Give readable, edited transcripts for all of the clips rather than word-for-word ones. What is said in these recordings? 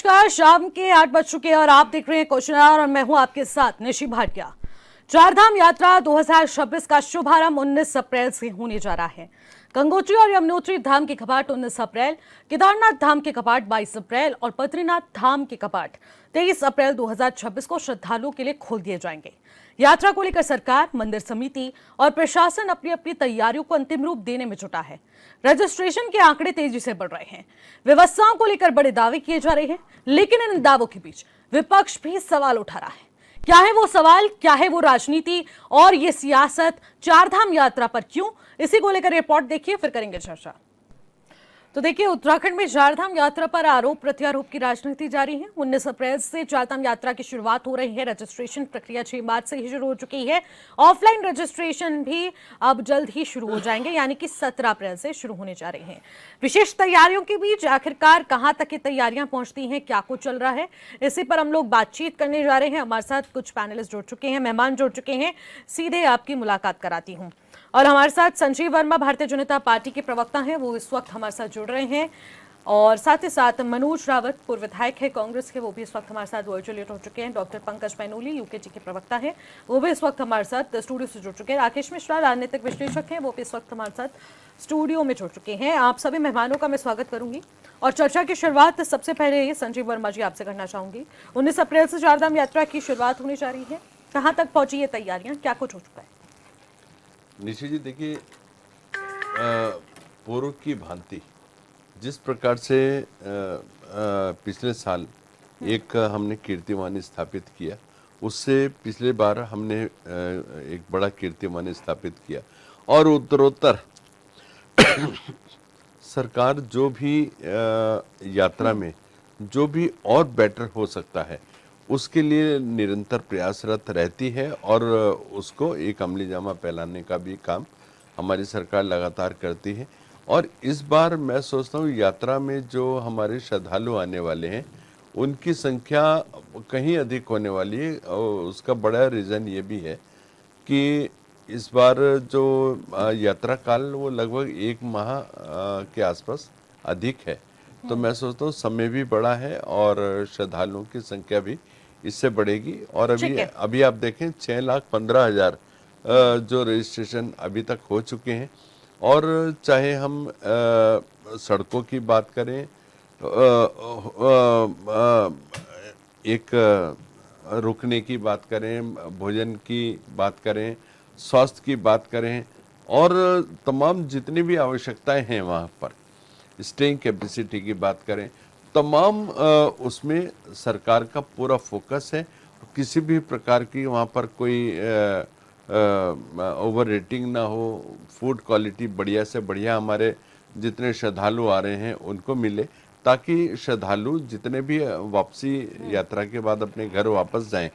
नमस्कार, शाम के 8 बज चुके हैं और आप देख रहे हैं क्वेश्चन आवर और मैं हूं आपके साथ निशी भाटिया। चारधाम यात्रा 2026 का शुभारंभ 19 अप्रैल से होने जा रहा है। गंगोत्री और यमुनोत्री धाम के कपाट 19 अप्रैल, केदारनाथ धाम के कपाट 22 अप्रैल और बद्रीनाथ धाम के कपाट 23 अप्रैल 2026 को श्रद्धालुओं के लिए खोल दिए जाएंगे। यात्रा को लेकर सरकार, मंदिर समिति और प्रशासन अपनी अपनी तैयारियों को अंतिम रूप देने में जुटा है। रजिस्ट्रेशन के आंकड़े तेजी से बढ़ रहे हैं। व्यवस्थाओं को लेकर बड़े दावे किए जा रहे हैं, लेकिन इन दावों के बीच विपक्ष भी सवाल उठा रहा है। क्या है वो सवाल, क्या है वो राजनीति और ये सियासत चारधाम यात्रा पर क्यों, इसी को लेकर रिपोर्ट देखिए, फिर करेंगे चर्चा। तो देखिए, उत्तराखंड में चारधाम यात्रा पर आरोप प्रत्यारोप की राजनीति जारी है। 19 अप्रैल से चारधाम यात्रा की शुरुआत हो रही है। रजिस्ट्रेशन प्रक्रिया 6 मार्च से ही शुरू हो चुकी है। ऑफलाइन रजिस्ट्रेशन भी अब जल्द ही शुरू हो जाएंगे, यानी कि 17 अप्रैल से शुरू होने जा रहे हैं। विशेष तैयारियों के बीच आखिरकार कहां तक ये तैयारियां पहुंचती हैं, क्या कुछ चल रहा है, इसी पर हम लोग बातचीत करने जा रहे हैं। हमारे साथ कुछ पैनलिस्ट जुड़ चुके हैं, मेहमान जुड़ चुके हैं। सीधे आपकी मुलाकात कराती हूँ और हमारे साथ संजीव वर्मा भारतीय जनता पार्टी के प्रवक्ता हैं, वो इस वक्त हमारे साथ जुड़ रहे हैं। और साथ ही साथ मनोज रावत पूर्व विधायक है कांग्रेस के, वो भी इस वक्त हमारे साथ वर्चुअली हो चुके हैं। डॉक्टर पंकज पैनोली यूकेजी के प्रवक्ता हैं, वो भी इस वक्त हमारे साथ स्टूडियो से जुड़ चुके हैं। राकेश मिश्रा राजनीतिक विश्लेषक हैं, वो भी इस वक्त हमारे साथ स्टूडियो में जुड़ चुके हैं। आप सभी मेहमानों का मैं स्वागत करूंगी और चर्चा की शुरुआत सबसे पहले संजीव वर्मा जी आपसे करना चाहूंगी। 19 अप्रैल से चारधाम यात्रा की शुरुआत होने जा रही है, कहाँ तक पहुंची ये तैयारियां, क्या कुछ हो चुका है? निशी जी, देखिए, पूर्व की भांति जिस प्रकार से पिछले साल एक हमने कीर्तिमान स्थापित किया, उससे पिछले बार हमने एक बड़ा कीर्तिमान स्थापित किया और उत्तरोत्तर सरकार जो भी यात्रा में जो भी और बेटर हो सकता है उसके लिए निरंतर प्रयासरत रहती है और उसको एक अमली जामा फैलाने का भी काम हमारी सरकार लगातार करती है। और इस बार मैं सोचता हूँ यात्रा में जो हमारे श्रद्धालु आने वाले हैं उनकी संख्या कहीं अधिक होने वाली है और उसका बड़ा रीज़न ये भी है कि इस बार जो यात्रा काल वो लगभग 1 माह के आसपास अधिक है। तो मैं सोचता हूँ समय भी बड़ा है और श्रद्धालुओं की संख्या भी इससे बढ़ेगी। और अभी आप देखें 6,15,000 जो रजिस्ट्रेशन अभी तक हो चुके हैं। और चाहे हम सड़कों की बात करें, एक रुकने की बात करें, भोजन की बात करें, स्वास्थ्य की बात करें और तमाम जितनी भी आवश्यकताएं हैं वहाँ पर, स्टेइंग कैपेसिटी की बात करें, तमाम उसमें सरकार का पूरा फोकस है। किसी भी प्रकार की वहाँ पर कोई ओवर रेटिंग ना हो, फूड क्वालिटी बढ़िया से बढ़िया हमारे जितने श्रद्धालु आ रहे हैं उनको मिले, ताकि श्रद्धालु जितने भी वापसी यात्रा के बाद अपने घर वापस जाएं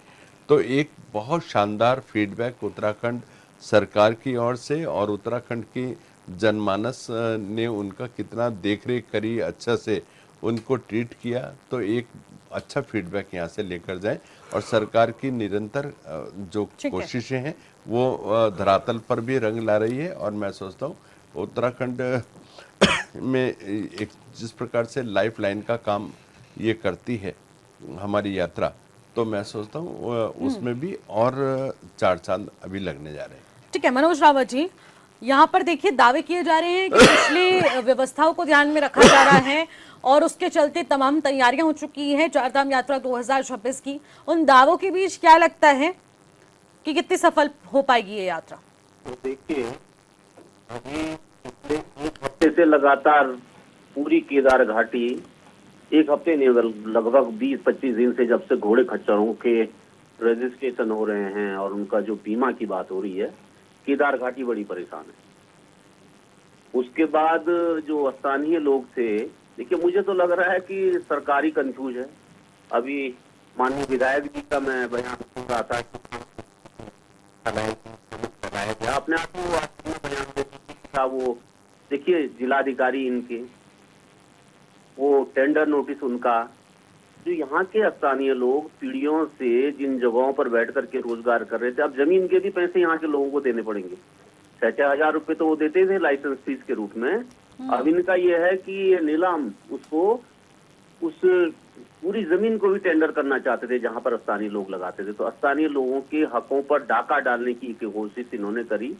तो एक बहुत शानदार फीडबैक उत्तराखंड सरकार की ओर से और उत्तराखंड की जनमानस ने उनका कितना देखरेख करी, अच्छा से उनको ट्रीट किया, तो एक अच्छा फीडबैक यहाँ से लेकर जाएं और सरकार की निरंतर जो कोशिशें हैं वो धरातल पर भी रंग ला रही है। और मैं सोचता हूँ उत्तराखंड में एक जिस प्रकार से लाइफ लाइन का काम ये करती है हमारी यात्रा, तो मैं सोचता हूँ उसमें भी और 4 चांद अभी लगने जा रहे हैं। ठीक है मनोज रावत जी, यहाँ पर देखिए दावे किए जा रहे हैं कि पिछली व्यवस्थाओं को ध्यान में रखा जा रहा है और उसके चलते तमाम तैयारियां हो चुकी हैं चारधाम यात्रा 2026 की। उन दावों के बीच क्या लगता है कि कितनी सफल हो पाएगी ये यात्रा? तो देखिए, अभी पिछले 1 हफ्ते से लगातार पूरी केदार घाटी, 1 हफ्ते नहीं, लगभग 20-25 दिन से जब से घोड़े खच्चरों के रजिस्ट्रेशन हो रहे हैं और उनका जो बीमा की बात हो रही है, केदार घाटी बड़ी परेशान है। उसके बाद जो स्थानीय लोग थे, देखिए मुझे तो लग रहा है कि सरकारी कंफ्यूज है। अभी माननीय विधायक जी का मैं बयान सुन रहा था, आपने आप वो बयान था, वो देखिए जिलाधिकारी इनके, वो टेंडर नोटिस उनका, जो यहाँ के स्थानीय लोग पीढ़ियों से जिन जगहों पर बैठ करके रोजगार कर रहे थे, अब जमीन के भी पैसे यहाँ के लोगों को देने पड़ेंगे। 6,000 रुपए तो वो देते थे लाइसेंस फीस के रूप में। अब इनका ये है कि ये नीलाम उसको उस पूरी जमीन को भी टेंडर करना चाहते थे जहां पर स्थानीय लोग लगाते थे। तो स्थानीय लोगों के हकों पर डाका डालने की कोशिश इन्होंने करी,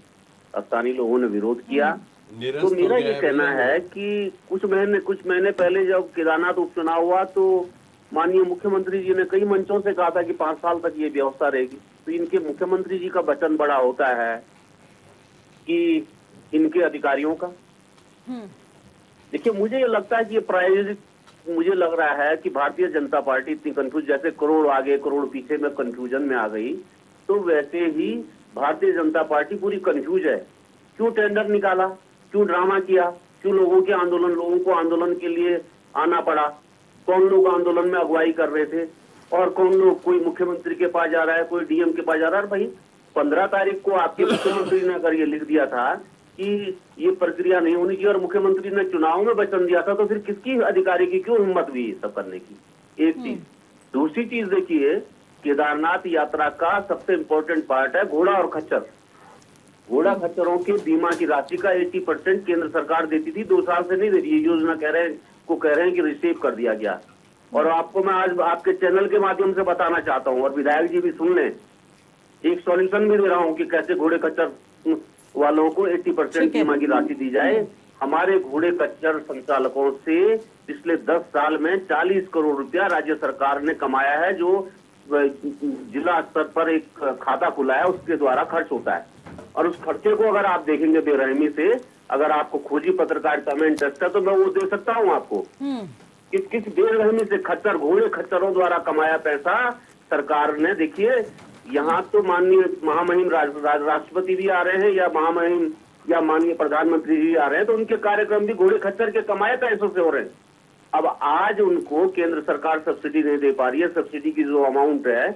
स्थानीय लोगों ने विरोध किया। तो निरस्त हो मेरा गया ये है कहना भैया है वो। कि कुछ महीने पहले जब केदारनाथ उपचुनाव हुआ तो माननीय मुख्यमंत्री जी ने कई मंचों से कहा था कि 5 साल तक ये व्यवस्था रहेगी। तो इनके मुख्यमंत्री जी का वचन बड़ा होता है कि इनके अधिकारियों का। देखिए, मुझे ये लगता है कि ये प्रायोजित, मुझे लग रहा है कि भारतीय जनता पार्टी इतनी कंफ्यूज, जैसे करोड़ आगे करोड़ पीछे में कंफ्यूजन में आ गई, तो वैसे ही भारतीय जनता पार्टी पूरी कंफ्यूज है। क्यों टेंडर निकाला, क्यों ड्रामा किया, क्यों लोगों को आंदोलन के लिए आना पड़ा, कौन लोग आंदोलन में अगुवाई कर रहे थे, और कौन लोग, कोई मुख्यमंत्री के पास जा रहा है, कोई डीएम के पास जा रहा है। भाई 15 तारीख को आपके मुख्यमंत्री ने अगर ये लिख दिया था कि ये प्रक्रिया नहीं होनी चाहिए और मुख्यमंत्री ने चुनाव में वचन दिया था, तो फिर किसकी अधिकारी की क्यों हिम्मत हुई ये सब करने की? एक चीज। दूसरी चीज देखिए, केदारनाथ यात्रा का सबसे इम्पोर्टेंट पार्ट है घोड़ा और खच्चर। घोड़ा खच्चरों के बीमा की राशि का 80% केंद्र सरकार देती थी, 2 साल से नहीं दे रही है। योजना कह रहे हैं कि रिसीव कर दिया गया। और आपको मैं आज आपके चैनल के माध्यम से बताना चाहता हूं, और विधायक जी भी सुन लें, एक सॉल्यूशन भी दे रहा हूं कि कैसे घोड़े खच्चर वालों को 80% बीमा की राशि दी जाए। हमारे घोड़े खच्चर संचालकों से पिछले 10 साल में 40 करोड़ रुपया राज्य सरकार ने कमाया है, जो जिला स्तर पर एक खाता खुला है उसके द्वारा खर्च होता है। और उस खर्चे को अगर आप देखेंगे बेरहमी से, अगर आपको खोजी पत्रकारिता में इंटरेस्ट है तो मैं वो दे सकता हूँ आपको कि किस बेरहमी से घोड़े खच्चरों द्वारा कमाया पैसा सरकार ने। देखिए, यहाँ तो माननीय महामहिम राष्ट्रपति भी आ रहे हैं, या माननीय प्रधानमंत्री जी आ रहे हैं, तो उनके कार्यक्रम भी घोड़े खच्चर के कमाए पैसों से हो रहे हैं। अब आज उनको केंद्र सरकार सब्सिडी नहीं दे पा रही है। सब्सिडी की जो अमाउंट है,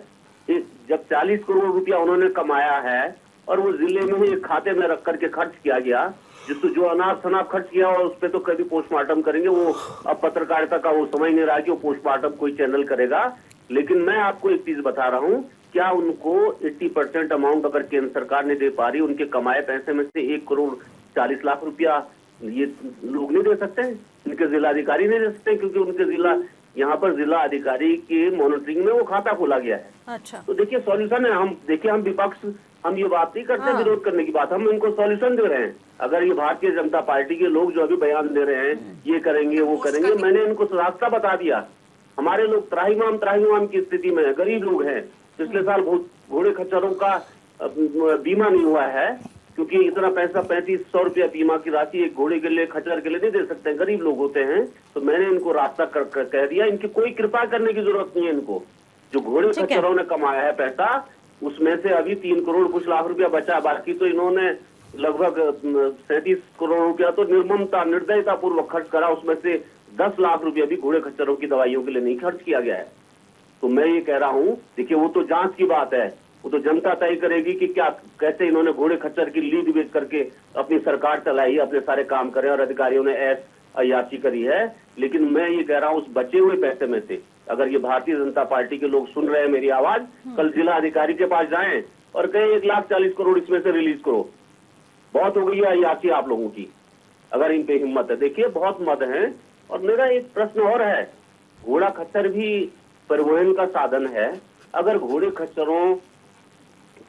जब 40 करोड़ रुपया उन्होंने कमाया है और वो जिले में ही एक खाते में रख करके खर्च किया गया, जो अनाप शनाप खर्च किया, और उस पर तो कभी पोस्टमार्टम करेंगे। वो अब पत्रकारिता का वो समझ नहीं रहा कि वो पोस्टमार्टम कोई चैनल करेगा। लेकिन मैं आपको एक चीज बता रहा हूँ, क्या उनको 80% अमाउंट अगर केंद्र सरकार नहीं दे पा रही, उनके कमाए पैसे में से 1 करोड़ 40 लाख रुपया ये लोग नहीं दे सकते, इनके जिला अधिकारी नहीं दे सकते, क्योंकि उनके यहाँ पर जिला अधिकारी के मॉनिटरिंग में वो खाता खोला गया है। अच्छा। तो देखिए सॉल्यूशन है। हम विपक्ष, हम ये बात नहीं करते विरोध करने की बात, हम इनको सॉल्यूशन दे रहे हैं। अगर ये भारतीय जनता पार्टी के लोग जो अभी बयान दे रहे हैं ये करेंगे वो करेंगे, मैंने इनको रास्ता बता दिया। हमारे लोग त्राहिमाम की स्थिति में है, गरीब लोग हैं। पिछले साल घोड़े खच्चरों का बीमा नहीं हुआ है, क्योंकि इतना पैसा 3500 रुपया बीमा की राशि एक घोड़े के लिए, खच्चर के लिए नहीं दे सकते, गरीब लोग होते हैं। तो मैंने इनको रास्ता कह दिया, इनकी कोई कृपा करने की जरूरत नहीं है इनको। जो घोड़े खच्चरों ने कमाया है पैसा, उसमें से अभी 3 करोड़ कुछ लाख रुपया बचा, बाकी तो इन्होंने लगभग 37 करोड़ रुपया तो निर्दयता पूर्वक खर्च करा। उसमें से 10 लाख रुपया भी घोड़े खच्चरों की दवाइयों के लिए नहीं खर्च किया गया है। तो मैं ये कह रहा हूँ, देखिए वो तो जांच की बात है, वो तो जनता तय करेगी कि क्या कैसे इन्होंने घोड़े खच्चर की लीड बेच करके अपनी सरकार चलाई, अपने सारे काम करे, और अधिकारियों ने अयाची करी है। लेकिन मैं ये कह रहा हूँ, उस बचे हुए पैसे में से अगर ये भारतीय जनता पार्टी के लोग सुन रहे हैं मेरी आवाज, कल जिला अधिकारी के पास जाएं और कहें 1,40,000 करोड़ इसमें से रिलीज करो, बहुत हो गई है अयाची आप लोगों की, अगर इन पे हिम्मत है। देखिए बहुत मद है। और मेरा एक प्रश्न और है, घोड़ा खच्चर भी परिवहन का साधन है। अगर घोड़े खच्चरों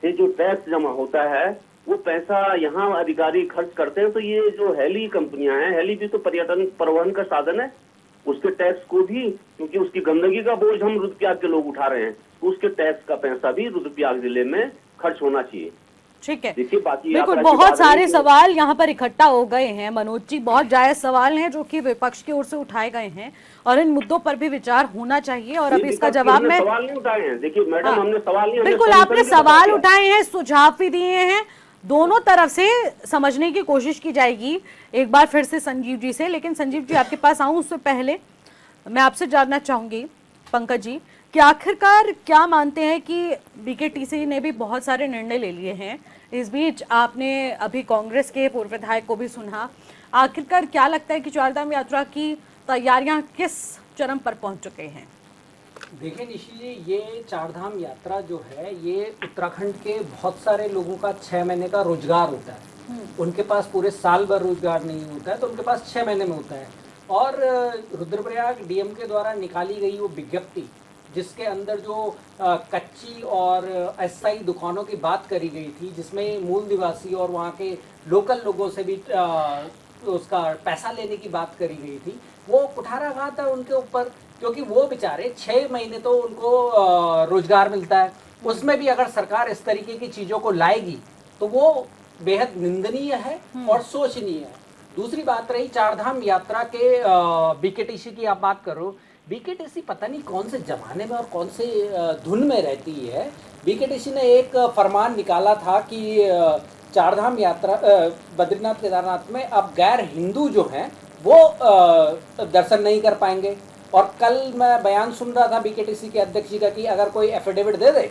से जो टैक्स जमा होता है वो पैसा यहाँ अधिकारी खर्च करते हैं, तो ये जो हेली कंपनियां हैं, हेली भी तो पर्यटन परिवहन का साधन है, उसके टैक्स को भी, क्योंकि उसकी गंदगी का बोझ हम रुद्रप्रयाग के लोग उठा रहे हैं, तो उसके टैक्स का पैसा भी रुद्रप्रयाग जिले में खर्च होना चाहिए। ठीक है, देखिए बाकी बिल्कुल बहुत सारे सवाल यहाँ पर इकट्ठा हो गए हैं मनोज जी, बहुत जायज सवाल हैं जो कि विपक्ष की ओर से उठाए गए हैं, और इन मुद्दों पर भी विचार होना चाहिए। और अभी इसका जवाब में सवाल नहीं उठाए हैं। देखिए मैडम, हमने सवाल नहीं, बिल्कुल आपने सवाल उठाए हैं, सुझाव भी दिए हैं, दोनों तरफ से समझने की कोशिश की जाएगी। एक बार फिर से संजीव जी से, लेकिन संजीव जी आपके पास आऊं उससे पहले मैं आपसे जानना चाहूंगी पंकज जी कि आखिरकार क्या मानते हैं कि बीकेटीसी ने भी बहुत सारे निर्णय ले लिए हैं, इस बीच आपने अभी कांग्रेस के पूर्व विधायक को भी सुना, आखिरकार क्या लगता है कि चारधाम यात्रा की तैयारियां किस चरम पर पहुंच चुके हैं? देखिए निशि जी, ये चारधाम यात्रा जो है ये उत्तराखंड के बहुत सारे लोगों का 6 महीने का रोजगार होता है। उनके पास पूरे साल भर रोजगार नहीं होता है, तो उनके पास 6 महीने में होता है। और रुद्रप्रयाग डीएम के द्वारा निकाली गई वो विज्ञप्ति जिसके अंदर जो कच्ची और अस्थायी दुकानों की बात करी गई थी, जिसमें मूल निवासी और वहाँ के लोकल लोगों से भी उसका पैसा लेने की बात करी गई थी, वो कुठाराघात है उनके ऊपर, क्योंकि वो बेचारे 6 महीने तो उनको रोजगार मिलता है, उसमें भी अगर सरकार इस तरीके की चीज़ों को लाएगी तो वो बेहद निंदनीय है और सोचनीय है। दूसरी बात रही चारधाम यात्रा के बीकेटीसी की आप बात करो, बीकेटीसी पता नहीं कौन से जमाने में और कौन से धुन में रहती है। बीकेटीसी ने एक फरमान निकाला था कि चारधाम यात्रा बद्रीनाथ केदारनाथ में अब गैर हिंदू जो हैं वो दर्शन नहीं कर पाएंगे। और कल मैं बयान सुन रहा था बीकेटीसी के अध्यक्ष जी का कि अगर कोई एफिडेविट दे दे,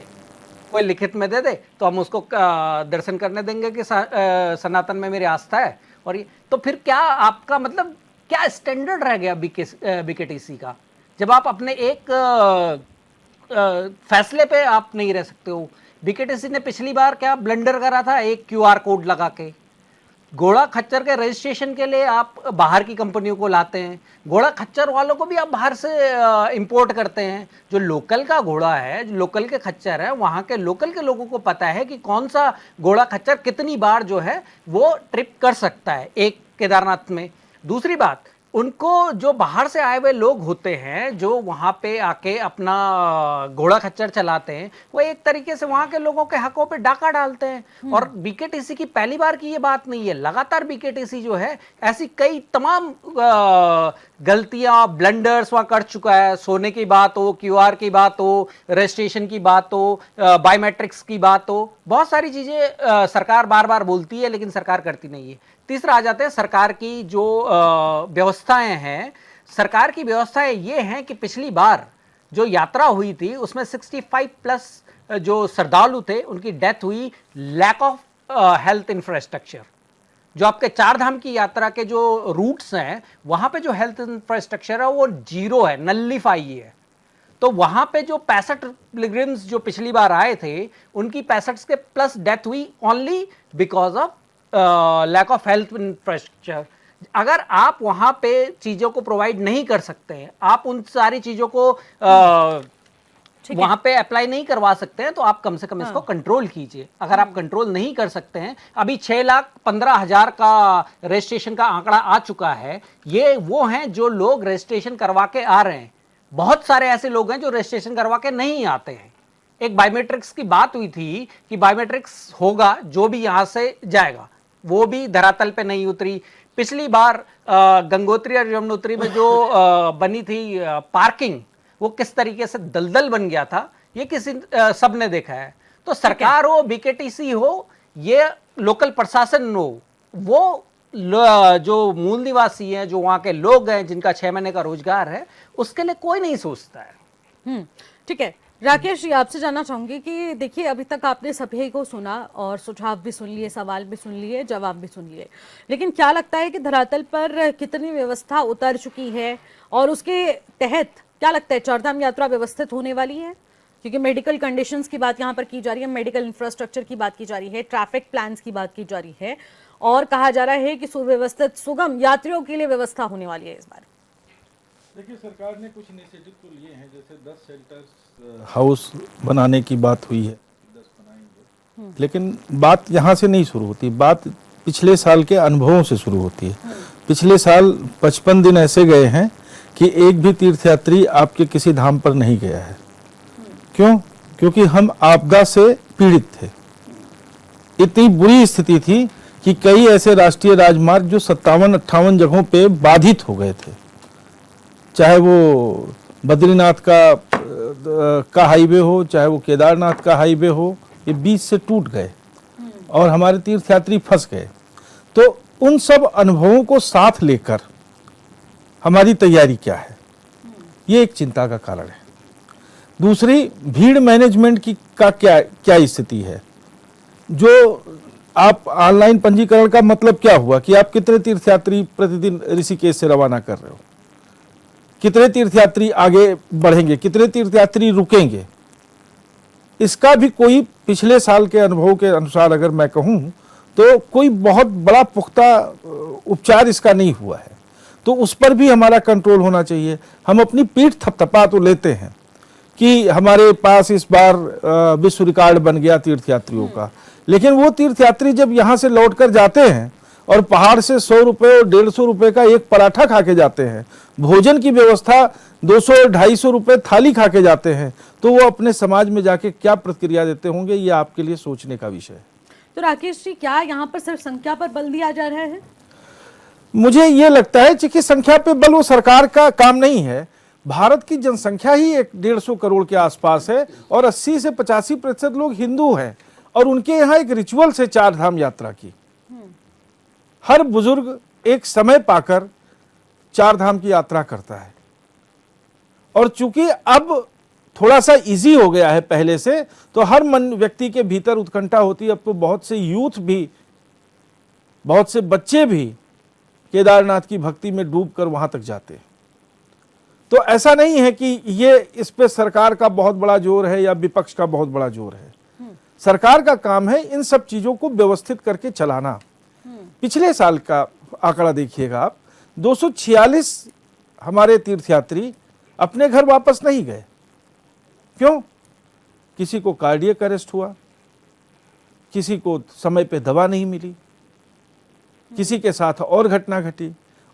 कोई लिखित में दे दे, तो हम उसको दर्शन करने देंगे कि सनातन में मेरी आस्था है। और ये तो फिर क्या आपका मतलब क्या स्टैंडर्ड रह गया बीकेटीसी का, जब आप अपने एक फैसले पे आप नहीं रह सकते हो। बीकेटीसी ने पिछली बार क्या ब्लंडर करा था, एक क्यूआर कोड लगा के घोड़ा खच्चर के रजिस्ट्रेशन के लिए आप बाहर की कंपनियों को लाते हैं, घोड़ा खच्चर वालों को भी आप बाहर से इंपोर्ट करते हैं। जो लोकल का घोड़ा है, जो लोकल के खच्चर है, वहाँ के लोकल के लोगों को पता है कि कौन सा घोड़ा खच्चर कितनी बार जो है वो ट्रिप कर सकता है एक केदारनाथ में। दूसरी बात, उनको जो बाहर से आए हुए लोग होते हैं जो वहाँ पे आके अपना घोड़ा खच्चर चलाते हैं, वो एक तरीके से वहाँ के लोगों के हकों पे डाका डालते हैं। और बीकेटीसी की पहली बार की ये बात नहीं है, लगातार बीकेटीसी जो है ऐसी कई तमाम गलतियाँ, ब्लंडर्स वहाँ कर चुका है। सोने की बात हो, क्यूआर की बात हो, रजिस्ट्रेशन की बात हो, बायोमेट्रिक्स की बात हो, बहुत सारी चीज़ें सरकार बार बार बोलती है लेकिन सरकार करती नहीं है। तीसरा आ जाते हैं सरकार की जो व्यवस्थाएं हैं। सरकार की व्यवस्थाएं ये हैं कि पिछली बार जो यात्रा हुई थी उसमें 65 प्लस जो श्रद्धालु थे उनकी डेथ हुई लैक ऑफ हेल्थ इंफ्रास्ट्रक्चर। जो आपके चारधाम की यात्रा के जो रूट्स हैं वहां पे जो हेल्थ इंफ्रास्ट्रक्चर है वो जीरो है, नल्लीफाई है। तो वहां पे जो 65 पिलग्रिम्स जो पिछली बार आए थे उनकी 65 के प्लस डेथ हुई only because of lack of health infrastructure. अगर आप वहां पे चीजों को प्रोवाइड नहीं कर सकते हैं, आप उन सारी चीजों को वहां पे अप्लाई नहीं करवा सकते हैं, तो आप कम से कम इसको कंट्रोल कीजिए। अगर आप कंट्रोल नहीं कर सकते हैं, अभी 6,15,000 का रजिस्ट्रेशन का आंकड़ा आ चुका है। ये वो हैं जो लोग रजिस्ट्रेशन करवा के आ रहे हैं, बहुत सारे ऐसे लोग हैं जो रजिस्ट्रेशन करवा के नहीं आते हैं। एक बायोमेट्रिक्स की बात हुई थी कि बायोमेट्रिक्स होगा जो भी यहां से जाएगा, वो भी धरातल पे नहीं उतरी। पिछली बार गंगोत्री और यमुनोत्री में जो बनी थी पार्किंग, वो किस तरीके से दलदल बन गया था, ये किसी सबने देखा है। तो सरकार हो, बीकेटीसी हो, ये लोकल प्रशासन हो, वो जो मूल निवासी हैं, जो वहाँ के लोग हैं जिनका 6 महीने का रोजगार है, उसके लिए कोई नहीं सोचता है। ठीक है राकेश जी, आपसे जानना चाहूंगी कि देखिए अभी तक आपने सभी को सुना और सुझाव भी सुन लिए, सवाल भी सुन लिए, जवाब भी सुन लिए, लेकिन क्या लगता है कि धरातल पर कितनी व्यवस्था उतर चुकी है और उसके तहत क्या लगता है चारधाम यात्रा व्यवस्थित होने वाली है? क्योंकि मेडिकल कंडीशंस की बात यहाँ पर की जा रही है, मेडिकल इंफ्रास्ट्रक्चर की बात की जा रही है, ट्रैफिक प्लान्स की बात की जा रही है और कहा जा रहा है कि सुव्यवस्थित सुगम यात्रियों के लिए व्यवस्था होने वाली है इस बार। देखिए, सरकार ने कुछ इनिशिएटिव तो लिए हैं, जैसे 10 शेल्टर्स हाउस बनाने की बात हुई है, 10 बनाएंगे। लेकिन बात यहाँ से नहीं शुरू होती, बात पिछले साल के अनुभवों से शुरू होती है। पिछले साल 55 दिन ऐसे गए हैं कि एक भी तीर्थयात्री आपके किसी धाम पर नहीं गया है। क्यों? क्योंकि हम आपदा से पीड़ित थे। इतनी बुरी स्थिति थी कि कई ऐसे राष्ट्रीय राजमार्ग जो 57-58 जगहों पे बाधित हो गए थे, चाहे वो बद्रीनाथ का हाईवे हो, चाहे वो केदारनाथ का हाईवे हो, ये बीच से टूट गए और हमारे तीर्थयात्री फंस गए। तो उन सब अनुभवों को साथ लेकर हमारी तैयारी क्या है, ये एक चिंता का कारण है। दूसरी, भीड़ मैनेजमेंट की का क्या स्थिति है। जो आप ऑनलाइन पंजीकरण का मतलब क्या हुआ कि आप कितने तीर्थयात्री प्रतिदिन ऋषिकेश से रवाना कर रहे हो, कितने तीर्थयात्री आगे बढ़ेंगे, कितने तीर्थयात्री रुकेंगे, इसका भी कोई पिछले साल के अनुभव के अनुसार अगर मैं कहूं तो कोई बहुत बड़ा पुख्ता उपचार इसका नहीं हुआ है। तो उस पर भी हमारा कंट्रोल होना चाहिए। हम अपनी पीठ थपथपा तो लेते हैं कि हमारे पास इस बार विश्व रिकॉर्ड बन गया तीर्थयात्रियों का, लेकिन वो तीर्थयात्री जब यहाँ से लौट कर जाते हैं और पहाड़ से 100 रुपये और 150 रुपये का एक पराठा खा के जाते हैं, भोजन की व्यवस्था 200-250 रुपये थाली खा के जाते हैं, तो वो अपने समाज में जाके क्या प्रतिक्रिया देते होंगे, ये आपके लिए सोचने का विषय है। तो राकेश जी, क्या यहाँ पर सिर्फ संख्या पर बल दिया जा रहा है? मुझे ये लगता है कि संख्या पे बल वो सरकार का काम नहीं है। भारत की जनसंख्या ही 150 करोड़ के आसपास है और 80 से 85% लोग हिंदू हैं और उनके यहाँ एक रिचुअल्स है 4 धाम यात्रा की। हर बुजुर्ग एक समय पाकर 4 धाम की यात्रा करता है और चूंकि अब थोड़ा सा इजी हो गया है पहले से, तो हर व्यक्ति के भीतर उत्कंठा होती है। अब तो बहुत से यूथ भी, बहुत से बच्चे भी केदारनाथ की भक्ति में डूबकर वहां तक जाते हैं। तो ऐसा नहीं है कि ये इस पे सरकार का बहुत बड़ा जोर है या विपक्ष का बहुत बड़ा जोर है। सरकार का काम है इन सब चीजों को व्यवस्थित करके चलाना। पिछले साल का आंकड़ा देखिएगा आप, 246 हमारे तीर्थयात्री अपने घर वापस नहीं गए। क्यों? किसी को कार्डियक अरेस्ट हुआ, किसी को समय पे दवा नहीं मिली, किसी के साथ और घटना घटी।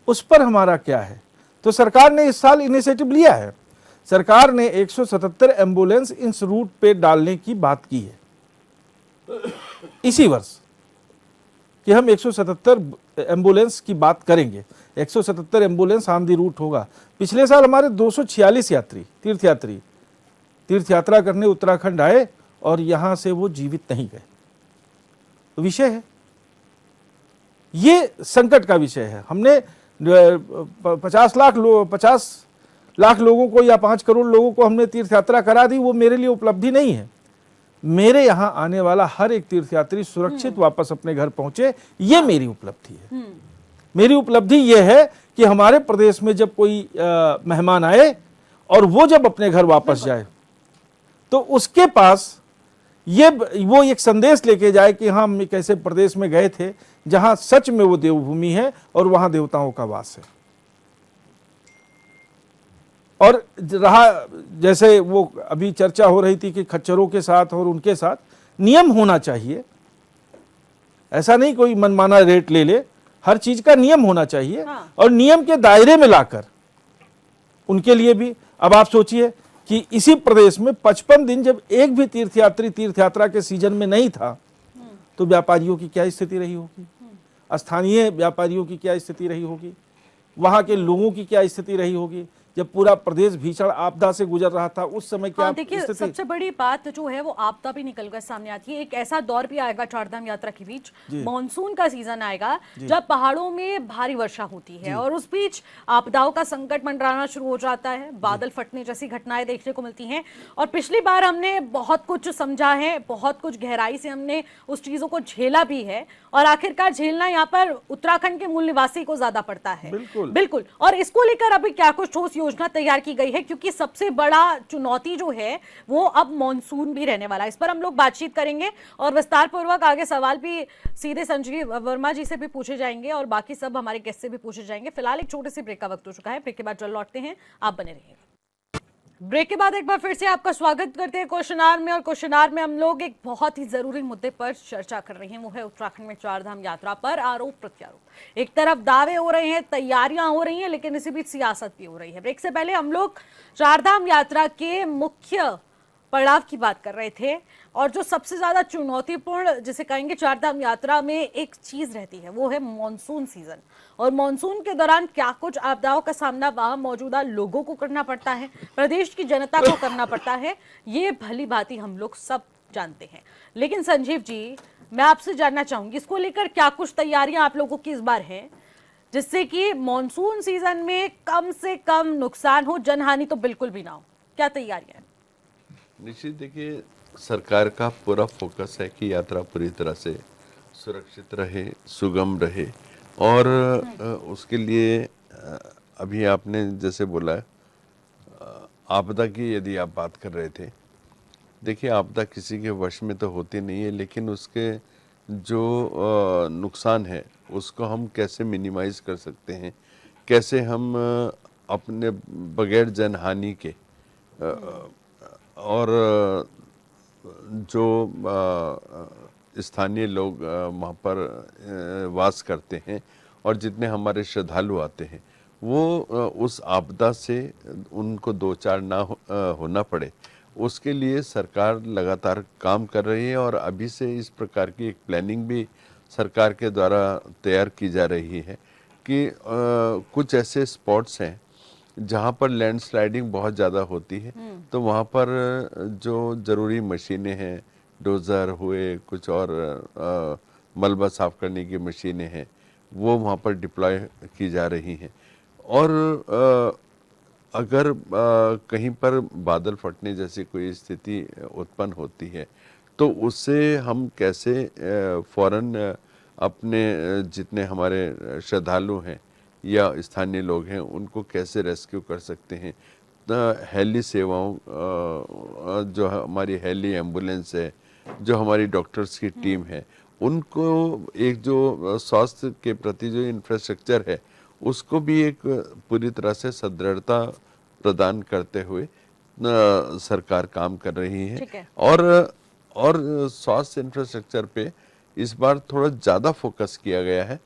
उस पर हमारा क्या है? तो सरकार ने इस साल इनिशिएटिव लिया है। सरकार ने 177 एम्बुलेंस इस रूट पे डालने की बात की है इसी वर्ष, कि हम 177 एम्बुलेंस की बात करेंगे। 177 एम्बुलेंस ऑन दी रूट होगा। पिछले साल हमारे 246 तीर्थयात्री तीर्थयात्रा करने उत्तराखंड आए और यहां से वो जीवित नहीं गए। तो विषय है, ये संकट का विषय है। हमने 50 लाख लोगों को या 5 करोड़ लोगों को हमने तीर्थयात्रा करा दी, वो मेरे लिए उपलब्धि नहीं है। मेरे यहां आने वाला हर एक तीर्थयात्री सुरक्षित वापस अपने घर पहुंचे, ये मेरी उपलब्धि है। मेरी उपलब्धि ये है कि हमारे प्रदेश में जब कोई मेहमान आए और वो जब अपने घर वापस जाए तो उसके पास वो एक संदेश लेके जाए कि हाँ, हम एक ऐसे प्रदेश में गए थे जहां सच में वो देवभूमि है और वहां देवताओं का वास है। और रहा, जैसे वो अभी चर्चा हो रही थी कि खच्चरों के साथ और उनके साथ नियम होना चाहिए। ऐसा नहीं कोई मनमाना रेट ले ले, हर चीज का नियम होना चाहिए। हाँ। और नियम के दायरे में लाकर उनके लिए भी, अब आप सोचिए कि इसी प्रदेश में 55 दिन जब एक भी तीर्थयात्री तीर्थयात्रा के सीजन में नहीं था, तो व्यापारियों की क्या स्थिति रही होगी, स्थानीय व्यापारियों की क्या स्थिति रही होगी, वहां के लोगों की क्या स्थिति रही होगी। जब पूरा प्रदेश भीषण आपदा से गुजर रहा था, उस समय क्या देखिए, सबसे बड़ी बात जो है वो आपदा भी निकल कर सामने आती है। एक ऐसा दौर भी आएगा चारधाम यात्रा के बीच, मॉनसून का सीजन आएगा जब पहाड़ों में भारी वर्षा होती है और उस बीच आपदाओं का संकट मंडराना शुरू हो जाता है, बादल फटने जैसी घटनाएं देखने को मिलती हैं। और पिछली बार हमने बहुत कुछ समझा है, बहुत कुछ गहराई से हमने उस चीजों को झेला भी है और आखिरकार झेलना यहाँ पर उत्तराखंड के मूल निवासी को ज्यादा पड़ता है। बिल्कुल। और इसको लेकर अभी क्या कुछ ठोस योजना तैयार की गई है, क्योंकि सबसे बड़ा चुनौती जो है वो अब मॉनसून भी रहने वाला है। इस पर हम लोग बातचीत करेंगे और विस्तार पूर्वक आगे सवाल भी सीधे संजीव वर्मा जी से भी पूछे जाएंगे और बाकी सब हमारे गेस्ट से भी पूछे जाएंगे। फिलहाल एक छोटे से ब्रेक का वक्त हो चुका है, ब्रेक के बाद जल्द लौटते हैं, आप बने रहिएगा। ब्रेक के बाद एक बार फिर से आपका स्वागत करते हैं क्वेश्चन में। और क्वेश्चन में हम लोग एक बहुत ही जरूरी मुद्दे पर चर्चा कर रहे हैं, वो है उत्तराखंड में चारधाम यात्रा पर आरोप प्रत्यारोप। एक तरफ दावे हो रहे हैं, तैयारियां हो रही हैं, लेकिन इसी बीच सियासत भी हो रही है। ब्रेक से पहले हम लोग चारधाम यात्रा के मुख्य पड़ाव की बात कर रहे थे और जो सबसे ज्यादा चुनौतीपूर्ण जिसे कहेंगे चारधाम यात्रा में एक चीज रहती है वो है मॉनसून सीजन। और मॉनसून के दौरान क्या कुछ आपदाओं का सामना वहां मौजूदा लोगों को करना पड़ता है, प्रदेश की जनता को करना पड़ता है, ये भली भांति हम लोग सब जानते हैं। लेकिन संजीव जी, मैं आपसे जानना चाहूंगी इसको लेकर क्या कुछ तैयारियां आप लोगों की इस बार है, जिससे कि मॉनसून सीजन में कम से कम नुकसान हो, जनहानि तो बिल्कुल भी ना हो। क्या तैयारियां हैं? निश्चित, देखिए, सरकार का पूरा फोकस है कि यात्रा पूरी तरह से सुरक्षित रहे, सुगम रहे। और उसके लिए अभी आपने जैसे बोला आपदा की यदि आप बात कर रहे थे, देखिए आपदा किसी के वश में तो होती नहीं है, लेकिन उसके जो नुकसान है उसको हम कैसे मिनिमाइज कर सकते हैं, कैसे हम अपने बगैर जनहानि के और जो स्थानीय लोग वहाँ पर वास करते हैं और जितने हमारे श्रद्धालु आते हैं वो उस आपदा से उनको दो चार ना होना पड़े, उसके लिए सरकार लगातार काम कर रही है। और अभी से इस प्रकार की एक प्लानिंग भी सरकार के द्वारा तैयार की जा रही है कि कुछ ऐसे स्पॉट्स हैं जहाँ पर लैंडस्लाइडिंग बहुत ज़्यादा होती है, तो वहाँ पर जो ज़रूरी मशीनें हैं, डोज़र हुए, कुछ और मलबा साफ करने की मशीनें हैं, वो वहाँ पर डिप्लॉय की जा रही हैं। और अगर कहीं पर बादल फटने जैसी कोई स्थिति उत्पन्न होती है तो उससे हम कैसे फौरन अपने जितने हमारे श्रद्धालु हैं या स्थानीय लोग हैं उनको कैसे रेस्क्यू कर सकते हैं। हेली सेवाओं जो हमारी हेली एम्बुलेंस है, जो हमारी डॉक्टर्स की टीम है, उनको एक जो स्वास्थ्य के प्रति जो इंफ्रास्ट्रक्चर है उसको भी एक पूरी तरह से सदृढ़ता प्रदान करते हुए सरकार काम कर रही ठीक है। है। और स्वास्थ्य इंफ्रास्ट्रक्चर पे इस बार थोड़ा ज़्यादा फोकस किया गया है।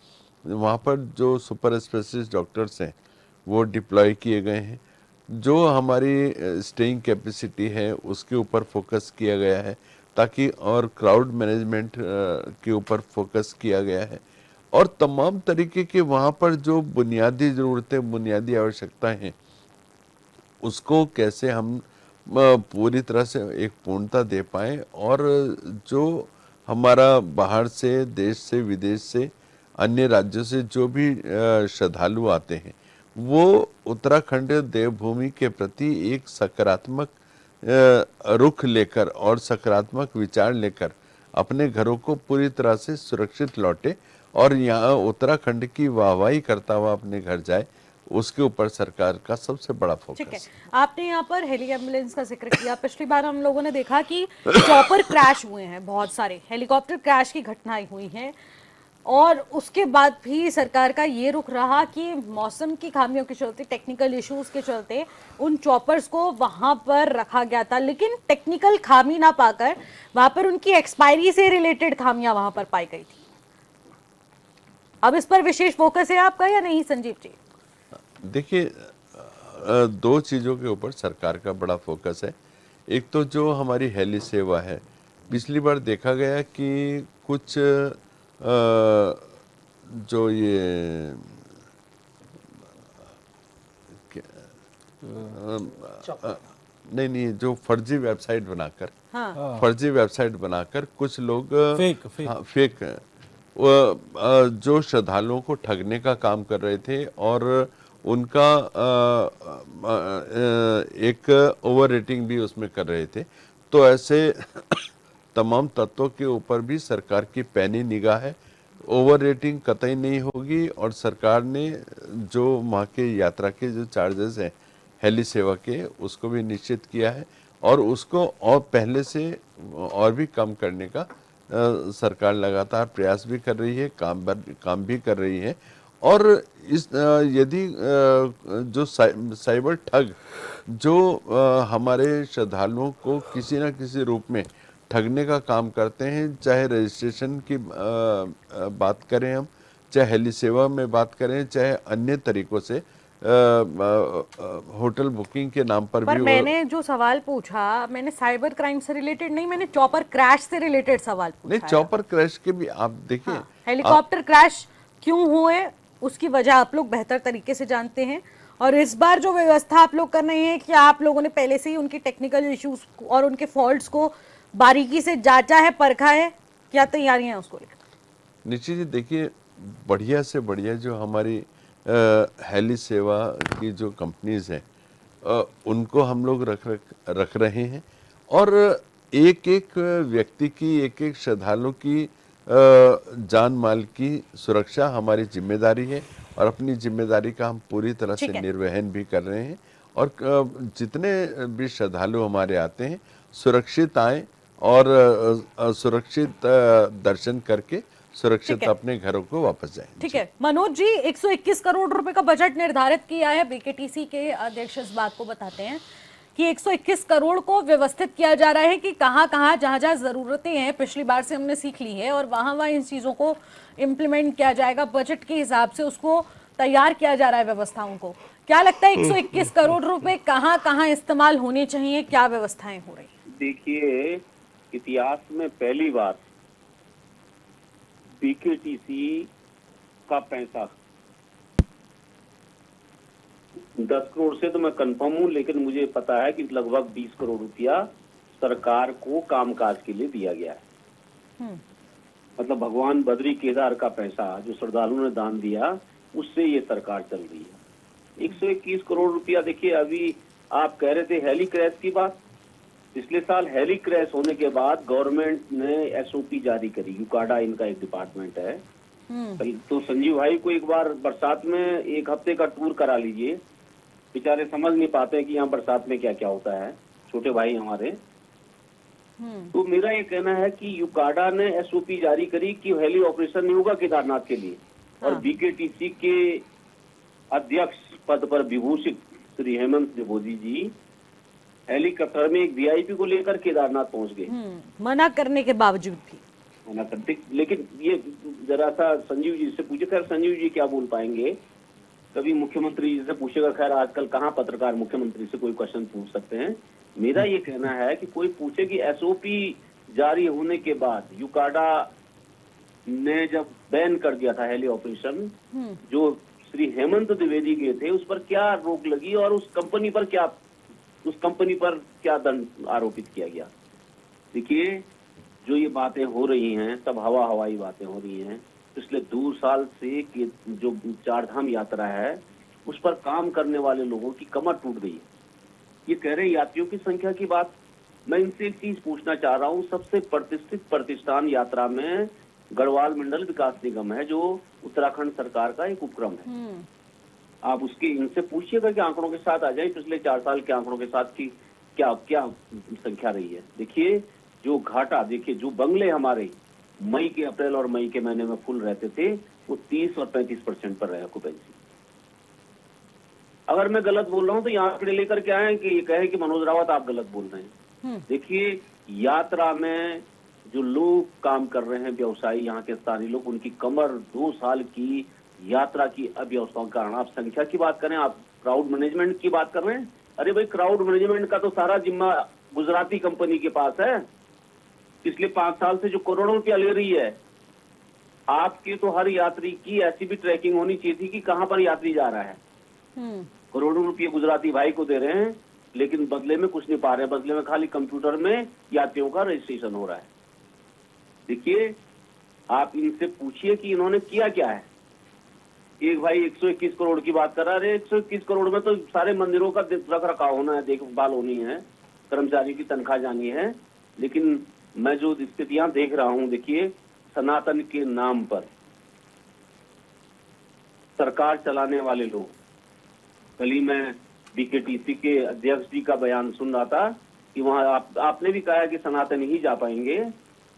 वहाँ पर जो सुपर स्पेशलिस्ट डॉक्टर्स हैं वो डिप्लॉय किए गए हैं। जो हमारी स्टेइंग कैपेसिटी है उसके ऊपर फोकस किया गया है, ताकि और क्राउड मैनेजमेंट के ऊपर फोकस किया गया है। और तमाम तरीके के वहाँ पर जो बुनियादी ज़रूरतें, बुनियादी आवश्यकताएं हैं, उसको कैसे हम पूरी तरह से एक पूर्णता दे पाएँ। और जो हमारा बाहर से, देश से, विदेश से, अन्य राज्यों से जो भी श्रद्धालु आते हैं वो उत्तराखंड देवभूमि के प्रति एक सकारात्मक रुख लेकर और सकारात्मक विचार लेकर अपने घरों को पूरी तरह से सुरक्षित लौटे और यहाँ उत्तराखंड की वाहवाही करता हुआ अपने घर जाए, उसके ऊपर सरकार का सबसे बड़ा ठीक है। फोकस। आपने यहाँ पर हेली एम्बुलेंस का जिक्र किया। पिछली बार हम लोगों ने देखा कि चॉपर क्रैश हुए हैं, बहुत सारे हेलीकॉप्टर क्रैश की घटनाएं हुई हैं, और उसके बाद भी सरकार का ये रुख रहा कि मौसम की खामियों के चलते, टेक्निकल इश्यूज के चलते उन चॉपर्स को वहां पर रखा गया था, लेकिन टेक्निकल खामी ना पाकर वहां पर उनकी एक्सपायरी से रिलेटेड खामियां वहां पर पाई गई थी। अब इस पर विशेष फोकस है आपका या नहीं संजीव जी? देखिए, दो चीज़ों के ऊपर सरकार का बड़ा फोकस है। एक तो जो हमारी हेली सेवा है, पिछली बार देखा गया कि कुछ जो ये नहीं, जो फर्जी वेबसाइट बनाकर, हाँ। फर्जी वेबसाइट बनाकर कुछ लोग फेक हाँ, फेक जो श्रद्धालुओं को ठगने का काम कर रहे थे और उनका एक ओवर रेटिंग भी उसमें कर रहे थे। तो ऐसे तमाम तत्वों के ऊपर भी सरकार की पैनी निगाह है। ओवर रेटिंग कतई नहीं होगी और सरकार ने जो वहाँ के यात्रा के जो चार्जेस हैं हेली सेवा के, उसको भी निश्चित किया है और उसको और पहले से और भी कम करने का सरकार लगातार प्रयास भी कर रही है, काम भी कर रही है। और इस यदि जो साइबर ठग जो हमारे श्रद्धालुओं को किसी न किसी रूप में ठगने का काम करते हैं, चाहे रजिस्ट्रेशन की बात करें हम, चाहे हेली सेवा में बात करें, चाहे अन्य तरीकों से होटल बुकिंग के नाम पर भी मैंने जो सवाल पूछा, मैंने साइबर क्राइम से रिलेटेड नहीं, मैंने चॉपर क्रैश से रिलेटेड सवाल पूछा। नहीं, चॉपर क्रैश के भी आप देखिए। हाँ, हेलीकॉप्टर क्रैश क्यों हुए उसकी वजह आप लोग बेहतर तरीके से जानते हैं, और इस बार जो व्यवस्था आप लोग कर रहे हैं कि आप लोगों ने पहले से ही उनकी टेक्निकल इश्यूज और उनके फॉल्ट्स को बारीकी से जांचा है, परखा है, क्या तैयारियां हैं उसको लेकर? निश्चित जी, देखिए, बढ़िया से बढ़िया जो हमारी हेली सेवा की जो कंपनीज हैं उनको हम लोग रख रहे हैं और एक एक व्यक्ति की, एक एक श्रद्धालु की जान माल की सुरक्षा हमारी जिम्मेदारी है और अपनी जिम्मेदारी का हम पूरी तरह से निर्वहन भी कर रहे हैं। और जितने भी श्रद्धालु हमारे आते हैं सुरक्षित आएं और सुरक्षित दर्शन करके सुरक्षित ठीक है। अपने घरों को वापस जाएं। ठीक है मनोज जी, 121 करोड़ रुपए का बजट निर्धारित किया है। बीकेटीसी के अध्यक्ष इस बात को बताते हैं कि 121 करोड़ को व्यवस्थित किया जा रहा है कि कहाँ कहाँ जहाँ जहाँ जरूरतें हैं, पिछली बार से हमने सीख ली है, और वहाँ वहाँ इन चीजों को इम्प्लीमेंट किया जाएगा। बजट के हिसाब से उसको तैयार किया जा रहा है व्यवस्थाओं को। क्या लगता है 121 करोड़ रुपए कहाँ कहाँ इस्तेमाल होने चाहिए, क्या व्यवस्थाएं हो रही हैं? देखिए, इतिहास में पहली बार बीकेटीसी का पैसा 10 करोड़ से तो मैं कंफर्म हूं, लेकिन मुझे पता है कि लगभग 20 करोड़ रुपया सरकार को कामकाज के लिए दिया गया है। मतलब भगवान बद्री केदार का पैसा जो श्रद्धालुओं ने दान दिया, उससे ये सरकार चल रही है। 121 करोड़ रुपया। देखिए, अभी आप कह रहे थे हेली क्रैश की बात। पिछले साल हेली क्रैश होने के बाद गवर्नमेंट ने एसओपी जारी करी। यूकाडा इनका एक डिपार्टमेंट है। तो संजीव भाई को एक बार बरसात में 1 हफ्ते का टूर करा लीजिए। बेचारे समझ नहीं पाते कि यहाँ बरसात में क्या क्या होता है, छोटे भाई हमारे। तो मेरा ये कहना है कि यूकाडा ने एसओपी जारी करी कि हेली ऑपरेशन नहीं होगा केदारनाथ के लिए। और बीकेटीसी के अध्यक्ष पद पर विभूषित श्री हेमंत त्रिवेदी जी हेलीकॉप्टर में एक वीआईपी को लेकर केदारनाथ पहुंच गए, मना करने के बावजूद भी। मना करते। लेकिन ये जरा सा संजीव जी से पूछे, खैर संजीव जी क्या बोल पाएंगे, कभी मुख्यमंत्री जी से पूछेगा। खैर आजकल कहाँ पत्रकार मुख्यमंत्री से कोई क्वेश्चन पूछ सकते हैं। मेरा ये कहना है कि कोई पूछे कि एसओपी जारी होने के बाद यूकाडा ने जब बैन कर दिया था हेली ऑपरेशन, जो श्री हेमंत द्विवेदी गए थे, उस पर क्या रोक लगी और उस कंपनी पर क्या दंड आरोपित किया गया। देखिए, जो ये बातें हो रही हैं सब हवाई बातें हो रही हैं। पिछले 2 साल से कि जो 4 धाम यात्रा है, उस पर काम करने वाले लोगों की कमर टूट गई है। ये कह रहे हैं यात्रियों की संख्या की बात। मैं इनसे एक चीज पूछना चाह रहा हूँ। सबसे प्रतिष्ठित प्रतिष्ठान यात्रा में गढ़वाल मंडल विकास निगम है, जो उत्तराखंड सरकार का एक उपक्रम है। आप उसके इनसे पूछिएगा कि आंकड़ों के साथ आ जाए, पिछले 4 साल के आंकड़ों के साथ की क्या क्या संख्या रही है। देखिए, जो घाटा, देखिए जो बंगले हमारे अप्रैल और मई के महीने में फुल रहते थे, वो 30 और 35% पर रहे ऑक्यूपेंसी। अगर मैं गलत बोल रहा हूँ तो यहाँ आंकड़े लेकर के आए कि ये कहे कि मनोज रावत आप गलत बोल रहे हैं। देखिए, यात्रा में जो लोग काम कर रहे हैं, व्यवसायी, यहाँ के स्थानीय लोग, उनकी कमर 2 साल की यात्रा की अव्यवस्थाओं के कारण। आप संख्या की बात करें, आप क्राउड मैनेजमेंट की बात कर रहे हैं। अरे भाई, क्राउड मैनेजमेंट का तो सारा जिम्मा गुजराती कंपनी के पास है। पिछले 5 साल से जो करोड़ों रुपया ले रही है। आपके तो हर यात्री की ऐसी भी ट्रैकिंग होनी चाहिए थी कि कहाँ पर यात्री जा रहा है। करोड़ों रुपये गुजराती भाई को दे रहे हैं, लेकिन बदले में कुछ नहीं पा रहे हैं। बदले में खाली कंप्यूटर में यात्रियों का रजिस्ट्रेशन हो रहा है। देखिए, आप इनसे पूछिए कि इन्होंने किया क्या है। एक भाई 121 करोड़ की बात कर रहा है। 121 करोड़ में तो सारे मंदिरों का रख रखाव होना है, देखभाल होनी है, कर्मचारी की तनख्वाह जानी है। लेकिन मैं जो स्थितियां देख रहा हूं, देखिए, सनातन के नाम पर सरकार चलाने वाले लोग। कल ही मैं बीकेटीसी के अध्यक्ष जी का बयान सुन रहा था कि वहां आपने भी कहा है कि सनातन ही जा पाएंगे।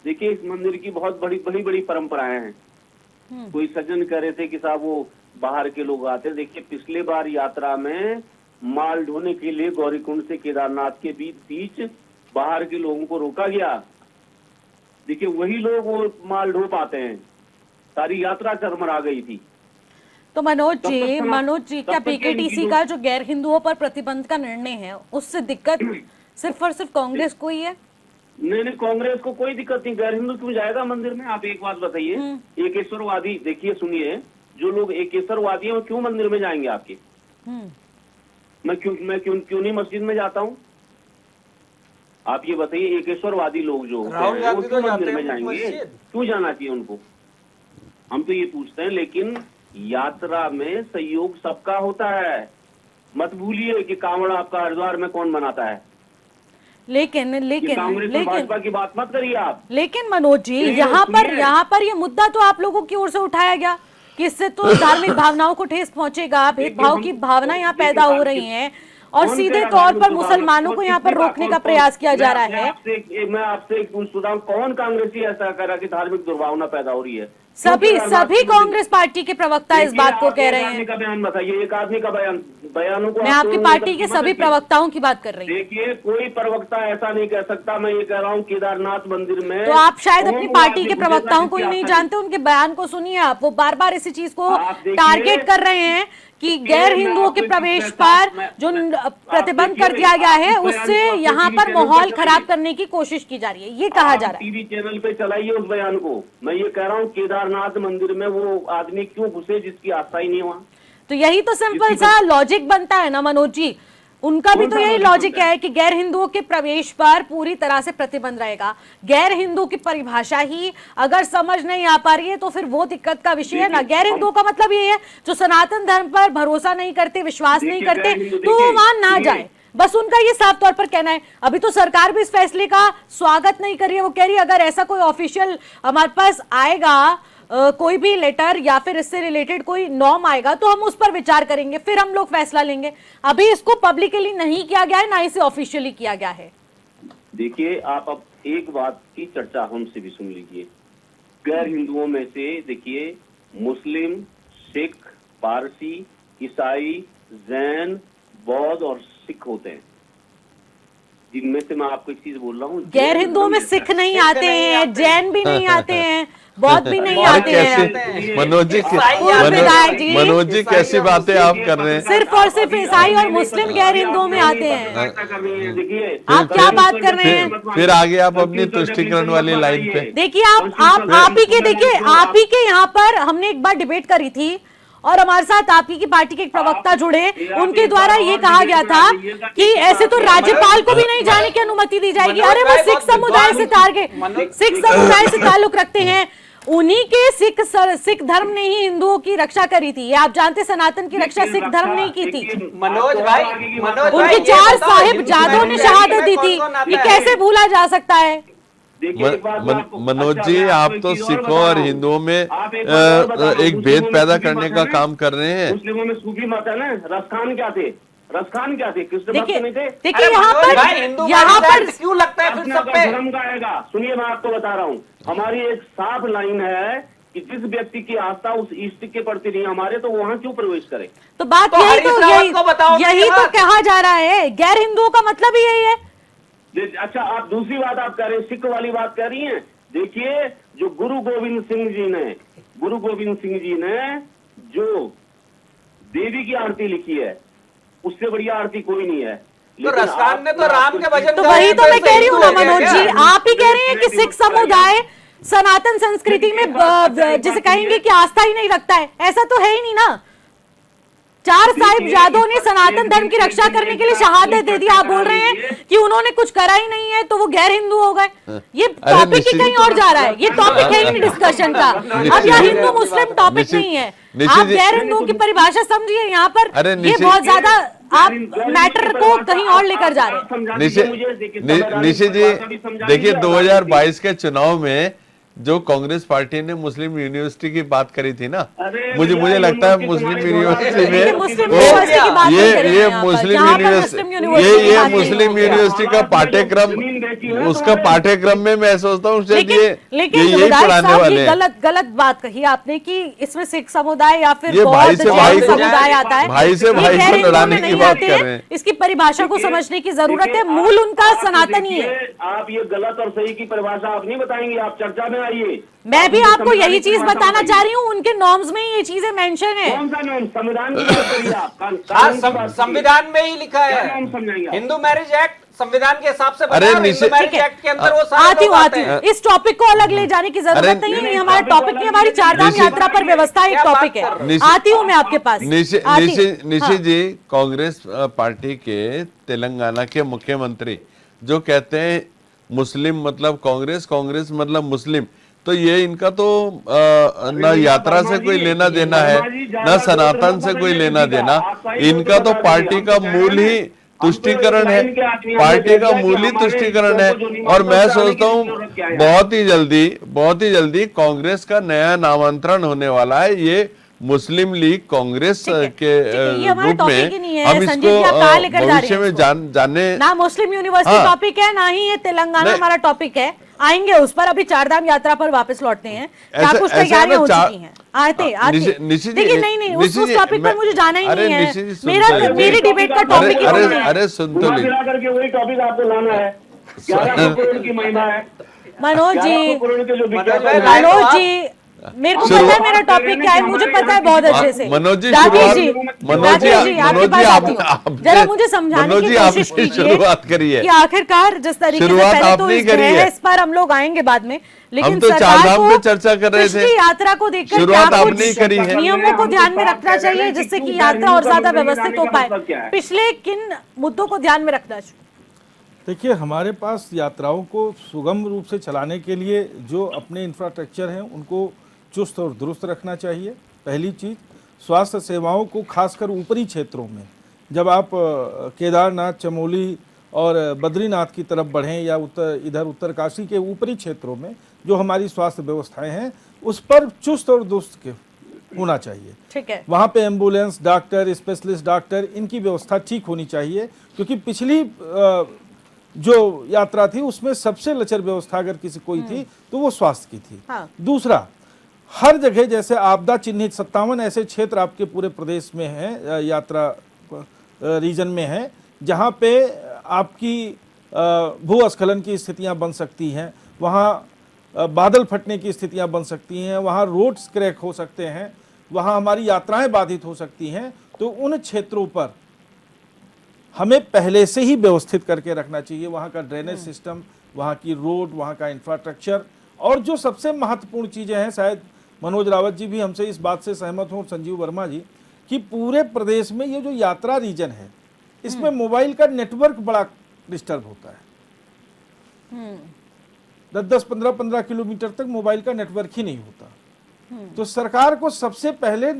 देखिए, इस मंदिर की बहुत बड़ी परंपराएं हैं। कोई सज्जन कह रहे थे कि साहब वो बाहर के लोग आते। देखिए, पिछले बार यात्रा में माल ढोने के लिए गौरीकुंड से केदारनाथ के बीच बाहर के लोगों को रोका गया। देखिए, वही लोग वो माल ढो पाते हैं। सारी यात्रा चरमरा गई थी। तो मनोज जी, क्या बीकेटीसी का जो गैर हिंदुओं पर प्रतिबंध का निर्णय है, उससे दिक्कत सिर्फ और सिर्फ कांग्रेस को ही है? नहीं, कांग्रेस को कोई दिक्कत नहीं। गैर हिंदू क्यों जाएगा मंदिर में? आप एक बात बताइए। एकेश्वरवादी, देखिए सुनिए, जो लोग एकेश्वरवादी हैं वो क्यों मंदिर में जाएंगे आपके? मैं क्यों नहीं मस्जिद में जाता हूँ? आप ये बताइए, एकेश्वरवादी लोग जो होते हैं वो क्यों मंदिर में जाएंगे? क्यों जाना चाहिए उनको? हम तो ये पूछते हैं। लेकिन यात्रा में सहयोग सबका होता है। मत भूलिए कि कांवड़ आपका हरिद्वार में कौन बनाता है। लेकिन भाजपा की बात मत करिए आप। लेकिन मनोज जी, यहाँ पर ये मुद्दा तो आप लोगों की ओर से उठाया गया कि इससे तो धार्मिक भावनाओं को ठेस पहुंचेगा, भेदभाव की भावना यहाँ पैदा हो रही है, और सीधे तौर पर मुसलमानों को यहाँ पर रोकने का प्रयास किया जा रहा है। मैं आपसे एक पूछता हूँ, कौन कांग्रेसी ऐसा कह रहा कि धार्मिक दुर्भावना पैदा हो रही है? सभी कांग्रेस पार्टी के प्रवक्ता इस बात को कह रहे हैं। एक आदमी का बयान बताइए, एक आदमी का बयानों को मैं आपकी पार्टी के सभी प्रवक्ताओं की बात कर रही हूँ। देखिए, कोई प्रवक्ता ऐसा नहीं कह सकता। मैं ये कह रहा हूँ केदारनाथ मंदिर में तो आप शायद अपनी ओम पार्टी वाक्य के पूजे प्रवक्ताओं का को ही नहीं जिसकी जानते, उनके बयान को सुनिए आप। वो बार बार इसी चीज को आप देखिए, टारगेट कर रहे हैं कि गैर हिंदुओं के प्रवेश पर जो प्रतिबंध कर दिया गया है उससे यहाँ पर माहौल खराब करने की कोशिश की जा रही है, ये कहा जा रहा है। टीवी चैनल पे चलाइए उस बयान को। मैं ये कह रहा हूँ केदारनाथ मंदिर में वो आदमी क्यों घुसे जिसकी आस्था ही नहीं है वहाँ। तो यही तो सिंपल सा लॉजिक बनता है ना मनोज जी, उनका भी तो यही लॉजिक है कि गैर हिंदुओं के प्रवेश पर पूरी तरह से प्रतिबंध रहेगा। गैर हिंदू की परिभाषा ही अगर समझ नहीं आ पा रही है तो फिर वो दिक्कत का विषय है ना। गैर हिंदुओं का मतलब ये है जो सनातन धर्म पर भरोसा नहीं करते, विश्वास नहीं करते, तो वो वहां ना जाए, बस उनका ये साफ तौर पर कहना है। अभी तो सरकार भी इस फैसले का स्वागत नहीं कर रही है। वो कह रही है अगर ऐसा कोई ऑफिशियल हमारे पास आएगा, कोई भी लेटर या फिर इससे रिलेटेड कोई नॉर्म आएगा तो हम उस पर विचार करेंगे, फिर हम लोग फैसला लेंगे। अभी इसको पब्लिकली नहीं किया गया है, ना इसे ऑफिशियली किया गया है। देखिए, आप अब एक बात की चर्चा हमसे भी सुन लीजिए। गैर हिंदुओं में से देखिए मुस्लिम, सिख, पारसी, ईसाई, जैन, बौद्ध और सिख होते हैं, जिनमें से मैं आपको एक चीज बोल रहा हूँ। गैर हिंदुओं में सिख नहीं आते हैं, जैन भी नहीं आते हैं, बौद्ध भी नहीं आते हैं। मनोज जी विधायक जी, मनोज जी कैसी बातें आप कर रहे हैं? सिर्फ और सिर्फ ईसाई और मुस्लिम गैर हिंदुओं में आते हैं। देखिए, आप क्या बात कर रहे हैं? फिर आगे आप अपनी तुष्टिकरण वाली लाइन पे। देखिए आप ही के, देखिए आप ही के यहाँ पर हमने एक बार डिबेट करी थी और हमारे साथ आपकी की पार्टी के एक प्रवक्ता जुड़े, उनके द्वारा ये कहा गया था कि ऐसे तो राज्यपाल को भी नहीं जाने की अनुमति दी जाएगी। अरे वो सिख समुदाय से सिख समुदाय से ताल्लुक रखते हैं, उन्हीं के सिख धर्म ने ही हिंदुओं की रक्षा करी थी। ये आप जानते, सनातन की रक्षा सिख धर्म ने की थी। मनोज भाई, उनके 4 साहिबजादों ने शहादत दी थी, ये कैसे भूला जा सकता है? मनोज जी, आप तो सिखों और हिंदुओं में एक भेद पैदा करने का काम कर रहे हैं। मुस्लिमों में सूफी मत है ना। रसखान क्या थे? रसखान क्या थे? कृष्ण भक्त नहीं थे? देखिए यहाँ पर क्यों लगता है फिर सब पे धर्म का आएगा। सुनिए, मैं आपको बता रहा हूँ, हमारी एक साफ लाइन है कि जिस व्यक्ति की आस्था उस इष्ट के प्रति नहीं हमारे, तो वहाँ क्यों प्रवेश करे? तो बात तो यही तो कहा जा रहा है, गैर हिंदुओं का मतलब ही यही है। अच्छा, आप दूसरी बात आप कह रहे हैं, सिख वाली बात कह रही हैं। देखिए, जो गुरु गोविंद सिंह जी ने जो देवी की आरती लिखी है, उससे बढ़िया आरती कोई नहीं है। तो रसखान ने तो राम के भजन तो वही तो मैं कह रही हूँ ना मनोज जी, आप ही कह रहे हैं कि सिख समुदाय सनातन संस्कृति में जिसे कहेंगे कि आस्था ही नहीं रखता है, ऐसा तो है ही नहीं ना। 4 साहिबजादों ने सनातन धर्म की रक्षा करने के लिए शहादत दे दी, आप बोल रहे हैं कि उन्होंने कुछ करा ही नहीं है तो वो गैर हिंदू हो गए। ये टॉपिक ही कहीं और जा रहा है, ये टॉपिक है ही नहीं डिस्कशन का। अब यह हिंदू मुस्लिम टॉपिक नहीं है, आप गैर हिंदुओं की परिभाषा समझिए। यहाँ पर ये बहुत ज्यादा आप मैटर को कहीं और लेकर जा रहे हैं। निशी जी, देखिए 2022 के चुनाव में जो कांग्रेस पार्टी ने मुस्लिम यूनिवर्सिटी की बात करी थी ना, मुझे लगता है मुस्लिम यूनिवर्सिटी में ये मुस्लिम यूनिवर्सिटी का पाठ्यक्रम, उसका पाठ्यक्रम में मैं सोचता हूँ लेकिन यही पढ़ाने वाले हैं। गलत बात कही आपने कि इसमें सिख समुदाय या फिर ये भाई से भाई समुदाय आता है, भाई से भाई को लड़ाने की बात कर रहे हैं। इसकी परिभाषा को समझने की जरूरत है, मूल उनका सनातनी है। आप ये गलत और सही की परिभाषा आप नहीं बताएंगे, आप चर्चा में आइए। मैं भी आपको यही चीज बताना चाह रही हूँ, उनके नॉर्म्स में ये चीजें मेंशन है। कौन सा नॉर्म? संविधान की बात करिए आप। संविधान में ही लिखा है, हिंदू मैरिज एक्ट संविधान के हिसाब से बना है। हिंदू मैरिज एक्ट के अंदर वो सारे लोग आते हैं। इस टॉपिक को अलग ले जाने की जरूरत नहीं है, हमारा टॉपिक नहीं, हमारी चारधाम यात्रा पर व्यवस्था एक टॉपिक है। आती हूँ मैं आपके पास। निशी जी, कांग्रेस पार्टी के तेलंगाना के मुख्यमंत्री जो कहते हैं मुस्लिम मतलब कांग्रेस, कांग्रेस मतलब मुस्लिम, तो ये इनका तो न यात्रा से कोई लेना देना है, न सनातन से कोई लेना देना। इनका तो पार्टी का मूल ही तुष्टीकरण है, पार्टी का मूल ही तुष्टीकरण है। और मैं सोचता हूँ बहुत ही जल्दी कांग्रेस का नया नामांतरण होने वाला है। ये मुस्लिम लीग कांग्रेस के रूप में हम इसको भविष्य में जाने ना मुस्लिम यूनिवर्सिटी टॉपिक है, ना ही ये तेलंगाना हमारा टॉपिक है। आएंगे उस पर। अभी चारधाम यात्रा पर वापस लौटते हैं। क्या ऐसा- कुछ ऐसा तैयारियां ना हो चार- चुकी हैं? आते आते निश्चित जी, देखिए, नहीं उस निश्चित जी, टॉपिक पर मैं- मुझे जाना ही अरे नहीं निश्चित जी, है। सुन मेरा तो मेरी डिबेट का अरे- टॉपिक ही अरे नहीं है। अरे सुन तो घुमा लीजिए। फिरा करके वही टॉपिक आपको लाना है। 1100 करोड़ की महिमा है। मनोज 1100 जी, करोड़ के जो मनोज विज्ञापन भाई, है। मैं- मनोज जी, मेरे को पता है मेरा टॉपिक क्या है, मुझे पता है बहुत अच्छे से। मनोज जी, राकेश शुरुआत- जी, मनोज जी, राकेश जी, आपके मनोज जी, पास आप- आती हूँ। आपने- जरा मुझे समझाने मनोज की जी, कोशिश आपने कीजिए शुरुआत करी है। कि आखिरकार जिस तरीके से शुरुआत पहले तो आपने इस करी है। बहस पर हम लोग आएंगे बाद में, लेकिन हम तो सरकार चारधाम को पे चर्चा कर रहे थे। पिछली यात्रा को देखकर शुरुआत क्या आपने ही कुछ करी है। नियमों को ध्यान में रखना चाहिए जिससे कि यात्रा और ज्यादा व्यवस्थित हो पाए? पिछले किन मुद्दों को ध्यान में रखना चाहिए? देखिए, हमारे पास यात्राओं को सुगम रूप से चलाने के लिए जो अपने इंफ्रास्ट्रक्चर हैं उनको चुस्त और दुरुस्त रखना चाहिए। पहली चीज़, स्वास्थ्य सेवाओं को खासकर ऊपरी क्षेत्रों में, जब आप केदारनाथ, चमोली और बद्रीनाथ की तरफ बढ़ें या इधर उत्तरकाशी के ऊपरी क्षेत्रों में जो हमारी स्वास्थ्य व्यवस्थाएं हैं उस पर चुस्त और दुरुस्त होना चाहिए। ठीक है, वहाँ पे एम्बुलेंस, डॉक्टर, स्पेशलिस्ट डॉक्टर, इनकी व्यवस्था ठीक होनी चाहिए, क्योंकि पिछली जो यात्रा थी उसमें सबसे लचर व्यवस्था अगर किसी कोई थी तो वो स्वास्थ्य की थी। हाँ। दूसरा, हर जगह जैसे आपदा चिन्हित 57 ऐसे क्षेत्र आपके पूरे प्रदेश में हैं, यात्रा रीजन में हैं, जहाँ पे आपकी भूस्खलन की स्थितियाँ बन सकती हैं, वहाँ बादल फटने की स्थितियाँ बन सकती हैं, वहाँ रोड्स क्रैक हो सकते हैं, वहाँ हमारी यात्राएं बाधित हो सकती हैं। तो उन क्षेत्रों पर हमें पहले से ही व्यवस्थित करके रखना चाहिए, वहाँ का ड्रेनेज सिस्टम, वहाँ की रोड, वहाँ का इंफ्रास्ट्रक्चर। और जो सबसे महत्वपूर्ण चीज़ें हैं, शायद मनोज रावत जी भी हमसे इस बात से सहमत हों, संजीव वर्मा जी, कि पूरे प्रदेश में ये जो यात्रा रीजन है इसमें मोबाइल का नेटवर्क बड़ा डिस्टर्ब होता है। 10-10, 15-15 किलोमीटर तक मोबाइल का नेटवर्क ही नहीं होता। तो सरकार को सबसे पहले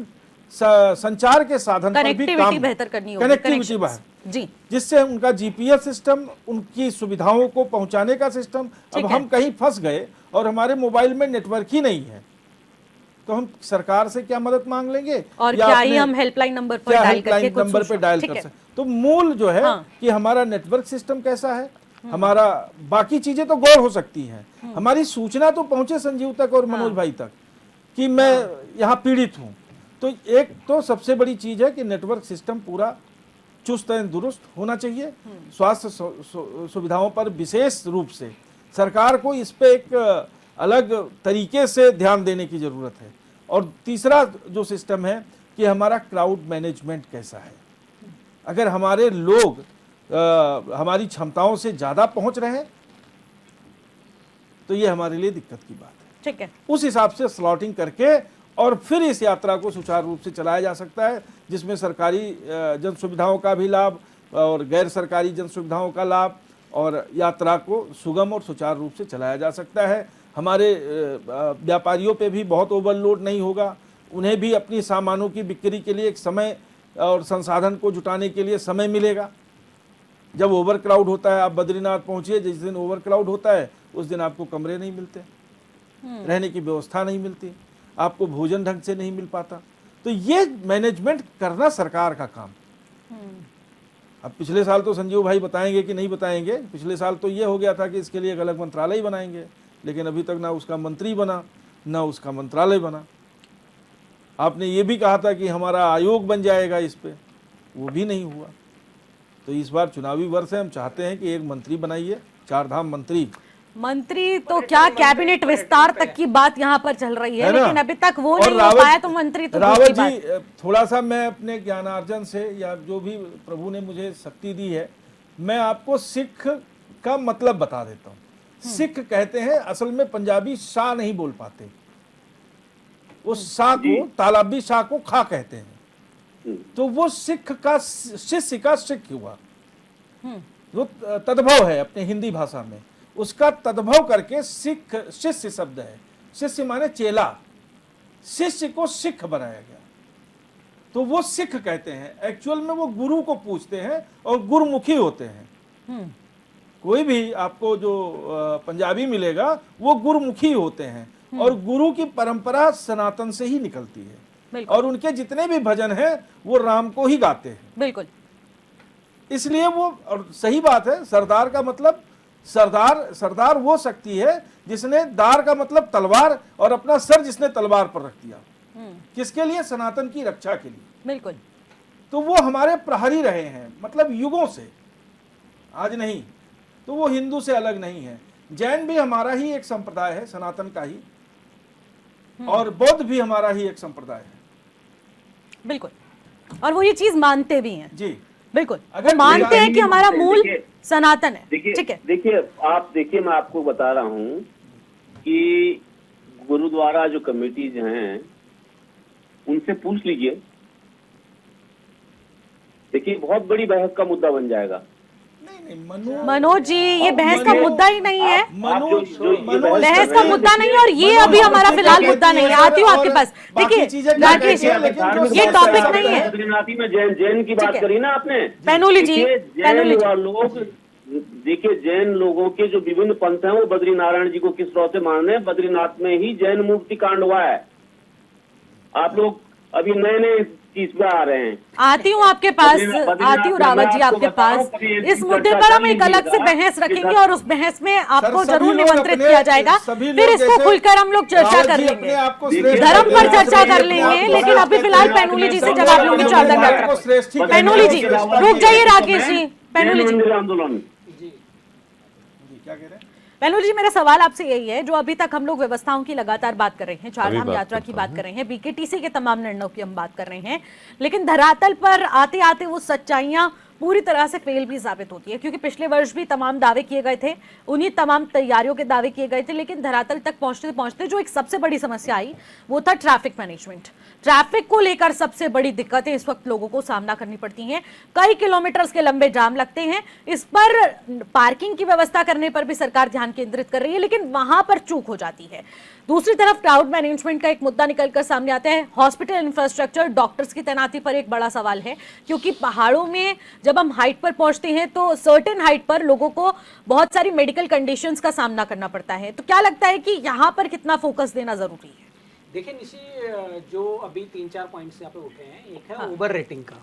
संचार के साधन पर भी काम, बेहतर करनी होगी, कनेक्टिविटी connections। बाहर जी, जिससे उनका जीपीएस सिस्टम, उनकी सुविधाओं को पहुंचाने का सिस्टम। अब है। हम कहीं फंस गए और हमारे मोबाइल में नेटवर्क ही नहीं है तो हम सरकार से क्या मदद मांग लेंगे? और या क्या ही अपने- हम हेल्पलाइन नंबर पर क्या डायल करके हेल्पलाइन कुछ नंबर पे सूचना- डायल ठीक कर है। सकते? तो मूल जो है हाँ। कि हमारा नेटवर्क सिस्टम कैसा है, हमारा बाकी चीजें तो गौर हो सकती हैं, हमारी सूचना तो पहुंचे संजीव तक और मनोज भाई तक कि मैं यहाँ पीड़ित हूँ। तो एक तो सबसे बड़ी चीज है कि नेटवर्क सिस्टम पूरा चुस्त एवं दुरुस्त होना चाहिए। स्वास्थ्य सुविधाओं पर विशेष रूप से सरकार को इस पे एक अलग तरीके से ध्यान देने की जरूरत है। और तीसरा जो सिस्टम है कि हमारा क्राउड मैनेजमेंट कैसा है। अगर हमारे लोग हमारी क्षमताओं से ज़्यादा पहुंच रहे हैं तो ये हमारे लिए दिक्कत की बात है। ठीक है, उस हिसाब से स्लॉटिंग करके और फिर इस यात्रा को सुचारू रूप से चलाया जा सकता है, जिसमें सरकारी जन सुविधाओं का भी लाभ और गैर सरकारी जन सुविधाओं का लाभ, और यात्रा को सुगम और सुचारू रूप से चलाया जा सकता है। हमारे व्यापारियों पे भी बहुत ओवरलोड नहीं होगा, उन्हें भी अपनी सामानों की बिक्री के लिए एक समय और संसाधन को जुटाने के लिए समय मिलेगा। जब ओवर क्राउड होता है, आप बद्रीनाथ पहुंचिए, जिस दिन ओवर क्राउड होता है उस दिन आपको कमरे नहीं मिलते, रहने की व्यवस्था नहीं मिलती, आपको भोजन ढंग से नहीं मिल पाता। तो ये मैनेजमेंट करना सरकार का काम। अब पिछले साल तो संजीव भाई बताएंगे कि नहीं बताएंगे, पिछले साल तो ये हो गया था कि इसके लिए एक अलग मंत्रालय बनाएंगे, लेकिन अभी तक ना उसका मंत्री बना ना उसका मंत्रालय बना। आपने ये भी कहा था कि हमारा आयोग बन जाएगा, इस पे वो भी नहीं हुआ। तो इस बार चुनावी वर्ष है, हम चाहते हैं कि एक मंत्री बनाइए, चारधाम मंत्री तो क्या कैबिनेट विस्तार तक की बात यहाँ पर चल रही है, ना? लेकिन अभी तक वो और नहीं हो पाया, तो मंत्री तो दूर रावत की बात। जी, थोड़ा सा मैं अपने ज्ञानार्जन से या जो भी प्रभु ने मुझे शक्ति दी है, मैं आपको सिख का मतलब बता देता हूँ। सिख कहते हैं, असल में पंजाबी शाह नहीं बोल पाते, उस शाह को, तालाबी शाह को खा कहते हैं। तो वो सिख का शिष्य का सिख हुआ, वो तद्भव है अपने हिंदी भाषा में, उसका तद्भव करके सिख शिष्य शब्द है। शिष्य माने चेला, शिष्य को सिख बनाया गया, तो वो सिख कहते हैं। एक्चुअल में वो गुरु को पूछते हैं और गुरुमुखी होते हैं। कोई भी आपको जो पंजाबी मिलेगा वो गुरुमुखी होते हैं, और गुरु की परंपरा सनातन से ही निकलती है, और उनके जितने भी भजन हैं वो राम को ही गाते हैं। बिल्कुल, इसलिए वो, और सही बात है, सरदार का मतलब सरदार वो शक्ति है जिसने दार का मतलब तलवार और अपना सर जिसने तलवार पर रख दिया। किसके लिए? सनातन की रक्षा के लिए। बिल्कुल। तो वो हमारे प्रहरी रहे हैं, मतलब युगों से, आज नहीं। तो वो हिंदू से अलग नहीं है। जैन भी हमारा ही एक संप्रदाय है, सनातन का ही, और बौद्ध भी हमारा ही एक संप्रदाय है। बिल्कुल, और वो ये चीज मानते भी हैं। जी बिल्कुल, अगर वो मानते हैं कि हमारा मूल देखिए, सनातन है। ठीक है, देखिए मैं आपको बता रहा हूँ कि गुरुद्वारा जो कमेटीज हैं उनसे पूछ लीजिए। देखिए बहुत बड़ी बहस का मुद्दा बन जाएगा। नहीं, मनोज जी, ये बहस का मुद्दा ही नहीं है। बहस का नहीं, मुद्दा नहीं है, और ये अभी हमारा फिलहाल मुद्दा नहीं है। आती हूँ आपके पास। देखिए राकेश, ये टॉपिक नहीं है। बद्रीनाथी में जैन की बात करी ना आपने। पैनोली जी, पैनोली जी, लोग देखिए, जैन लोगों के जो विभिन्न पंथ हैं वो बद्रीनारायण जी को किस तरह से मान रहे हैं। बद्रीनाथ में ही जैन मुक्ति कांड हुआ है। आप लोग अभी नए नए चीज पे आ रहे हैं। आती हूँ आपके पास, आती हूँ रावत जी आपके पास। इस मुद्दे पर हम एक अलग से बहस रखेंगे और उस बहस में आपको जरूर निमंत्रित किया जाएगा। फिर इसको खुलकर हम लोग चर्चा कर लेंगे, धर्म पर चर्चा कर लेंगे। लेकिन अभी फिलहाल पैनोली जी से जवाब लूंगी चारधाम यात्रा। पैनोली जी रुक जाइए, राकेश जी, पैनोली जी आंदोलन क्या कह रहे हैं? पैनोली जी, मेरा सवाल आपसे यही है, जो अभी तक हम लोग व्यवस्थाओं की लगातार बात कर रहे हैं, चारधाम यात्रा की बात कर रहे हैं, बीकेटीसी के तमाम निर्णयों की हम बात कर रहे हैं, लेकिन धरातल पर आते आते वो सच्चाइयां पूरी तरह से फेल भी साबित होती है। क्योंकि पिछले वर्ष भी तमाम दावे किए गए थे, उन्हीं तमाम तैयारियों के दावे किए गए थे, लेकिन धरातल तक पहुंचते पहुंचते जो एक सबसे बड़ी समस्या आई वो था ट्रैफिक मैनेजमेंट। ट्रैफिक को लेकर सबसे बड़ी दिक्कतें इस वक्त लोगों को सामना करनी पड़ती हैं। कई किलोमीटर के लंबे जाम लगते हैं। इस पर पार्किंग की व्यवस्था करने पर भी सरकार ध्यान केंद्रित कर रही है, लेकिन वहां पर चूक हो जाती है। दूसरी तरफ क्राउड मैनेजमेंट का एक मुद्दा निकलकर सामने आता है। हॉस्पिटल इंफ्रास्ट्रक्चर, डॉक्टर्स की तैनाती पर एक बड़ा सवाल है, क्योंकि पहाड़ों में जब हम हाइट पर पहुंचते हैं तो सर्टेन हाइट पर लोगों को बहुत सारी मेडिकल कंडीशंस का सामना करना पड़ता है। तो क्या लगता है कि यहाँ पर कितना फोकस देना जरूरी है? देखिए निशी, जो अभी 3-4 पॉइंट्स यहाँ पे उठे हैं, एक है ओवर रेटिंग का।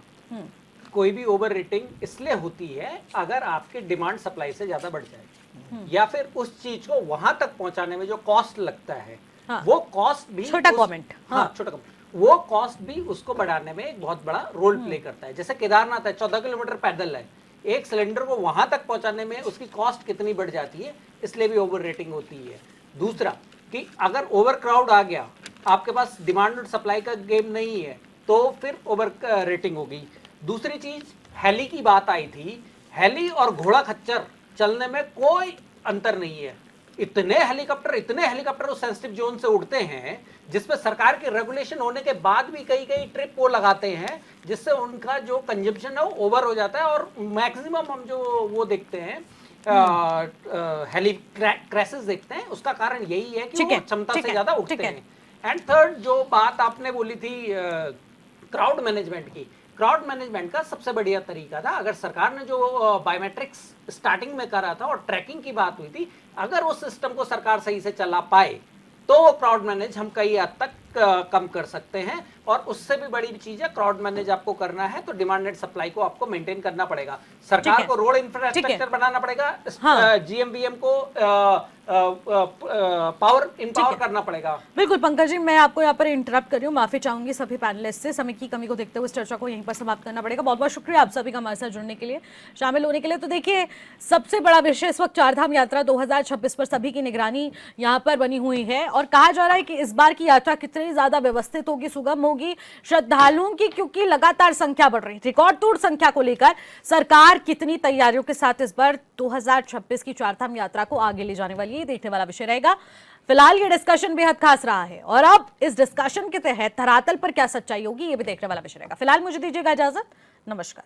कोई भी ओवर रेटिंग इसलिए होती है अगर आपकी डिमांड सप्लाई से ज्यादा बढ़ जाए, या फिर उस चीज को वहां तक पहुंचाने में जो कॉस्ट लगता है, वो कॉस्ट भी छोटा कमेंट, छोटा कमेंट, वो कॉस्ट भी उसको बढ़ाने में एक बहुत बड़ा रोल प्ले करता है। जैसे केदारनाथ है, 14 किलोमीटर पैदल है, एक सिलेंडर को वहां तक पहुंचाने में उसकी कॉस्ट कितनी बढ़ जाती है, इसलिए भी ओवर रेटिंग होती है। दूसरा कि अगर ओवर क्राउड आ गया, आपके पास डिमांड और सप्लाई का गेम नहीं है, तो फिर ओवर रेटिंग होगी। दूसरी चीज, हेली की बात आई थी। हेली और घोड़ा खच्चर चलने में कोई अंतर नहीं है। इतने हेलीकॉप्टर उस सेंसिटिव जोन से उड़ते हैं, जिसमें सरकार के रेगुलेशन होने के बाद भी कई ट्रिप वो लगाते हैं, जिससे उनका जो कंजम्पशन है वो ओवर हो जाता है। और मैक्सिमम हम जो वो देखते हैं हेली क्रैशेस देखते हैं, उसका कारण यही है कि वो क्षमता से ज्यादा उठते हैं। एंड थर्ड, जो बात आपने बोली थी क्राउड मैनेजमेंट की, क्राउड मैनेजमेंट का सबसे बढ़िया तरीका था, अगर सरकार ने जो बायोमेट्रिक्स स्टार्टिंग में करा था और ट्रैकिंग की बात हुई थी, अगर उस सिस्टम को सरकार सही से चला पाए तो वो क्राउड मैनेज हम कई हद तक कम कर सकते हैं। और उससे भी बड़ी चीज है, क्राउड मैनेज आपको करना है तो डिमांड एंड सप्लाई को आपको मेंटेन करना पड़ेगा। सरकार को रोड इंफ्रास्ट्रक्चर बनाना पड़ेगा, जीएमबीएम को पावर इंपावर करना पड़ेगा। बिल्कुल पंकज जी, मैं आपको यहाँ पर इंटरप्ट कर रही हूँ, माफी चाहूंगी सभी पैनलिस्ट से। समय की कमी को देखते हुए इस चर्चा को यहीं पर समाप्त करना पड़ेगा। बहुत बहुत शुक्रिया आप सभी का हमारे साथ जुड़ने के लिए, शामिल होने के लिए। तो देखिए, सबसे बड़ा विषय इस वक्त चारधाम यात्रा 2026 पर सभी की निगरानी यहाँ पर बनी हुई है, और कहा जा रहा है कि इस बार की यात्रा कितनी ज्यादा व्यवस्थित होगी, सुगम होगी श्रद्धालुओं की, क्योंकि लगातार संख्या बढ़ रही है। रिकॉर्ड तोड़ संख्या को लेकर सरकार कितनी तैयारियों के साथ इस बार 2026 की चारधाम यात्रा को आगे ले जाने वाली है, देखने वाला विषय रहेगा। फिलहाल ये डिस्कशन बेहद खास रहा है, और अब इस डिस्कशन के तहत धरातल पर क्या सच्चाई होगी ये भी देखने वाला विषय रहेगा। फिलहाल मुझे दीजिएगा इजाजत, नमस्कार।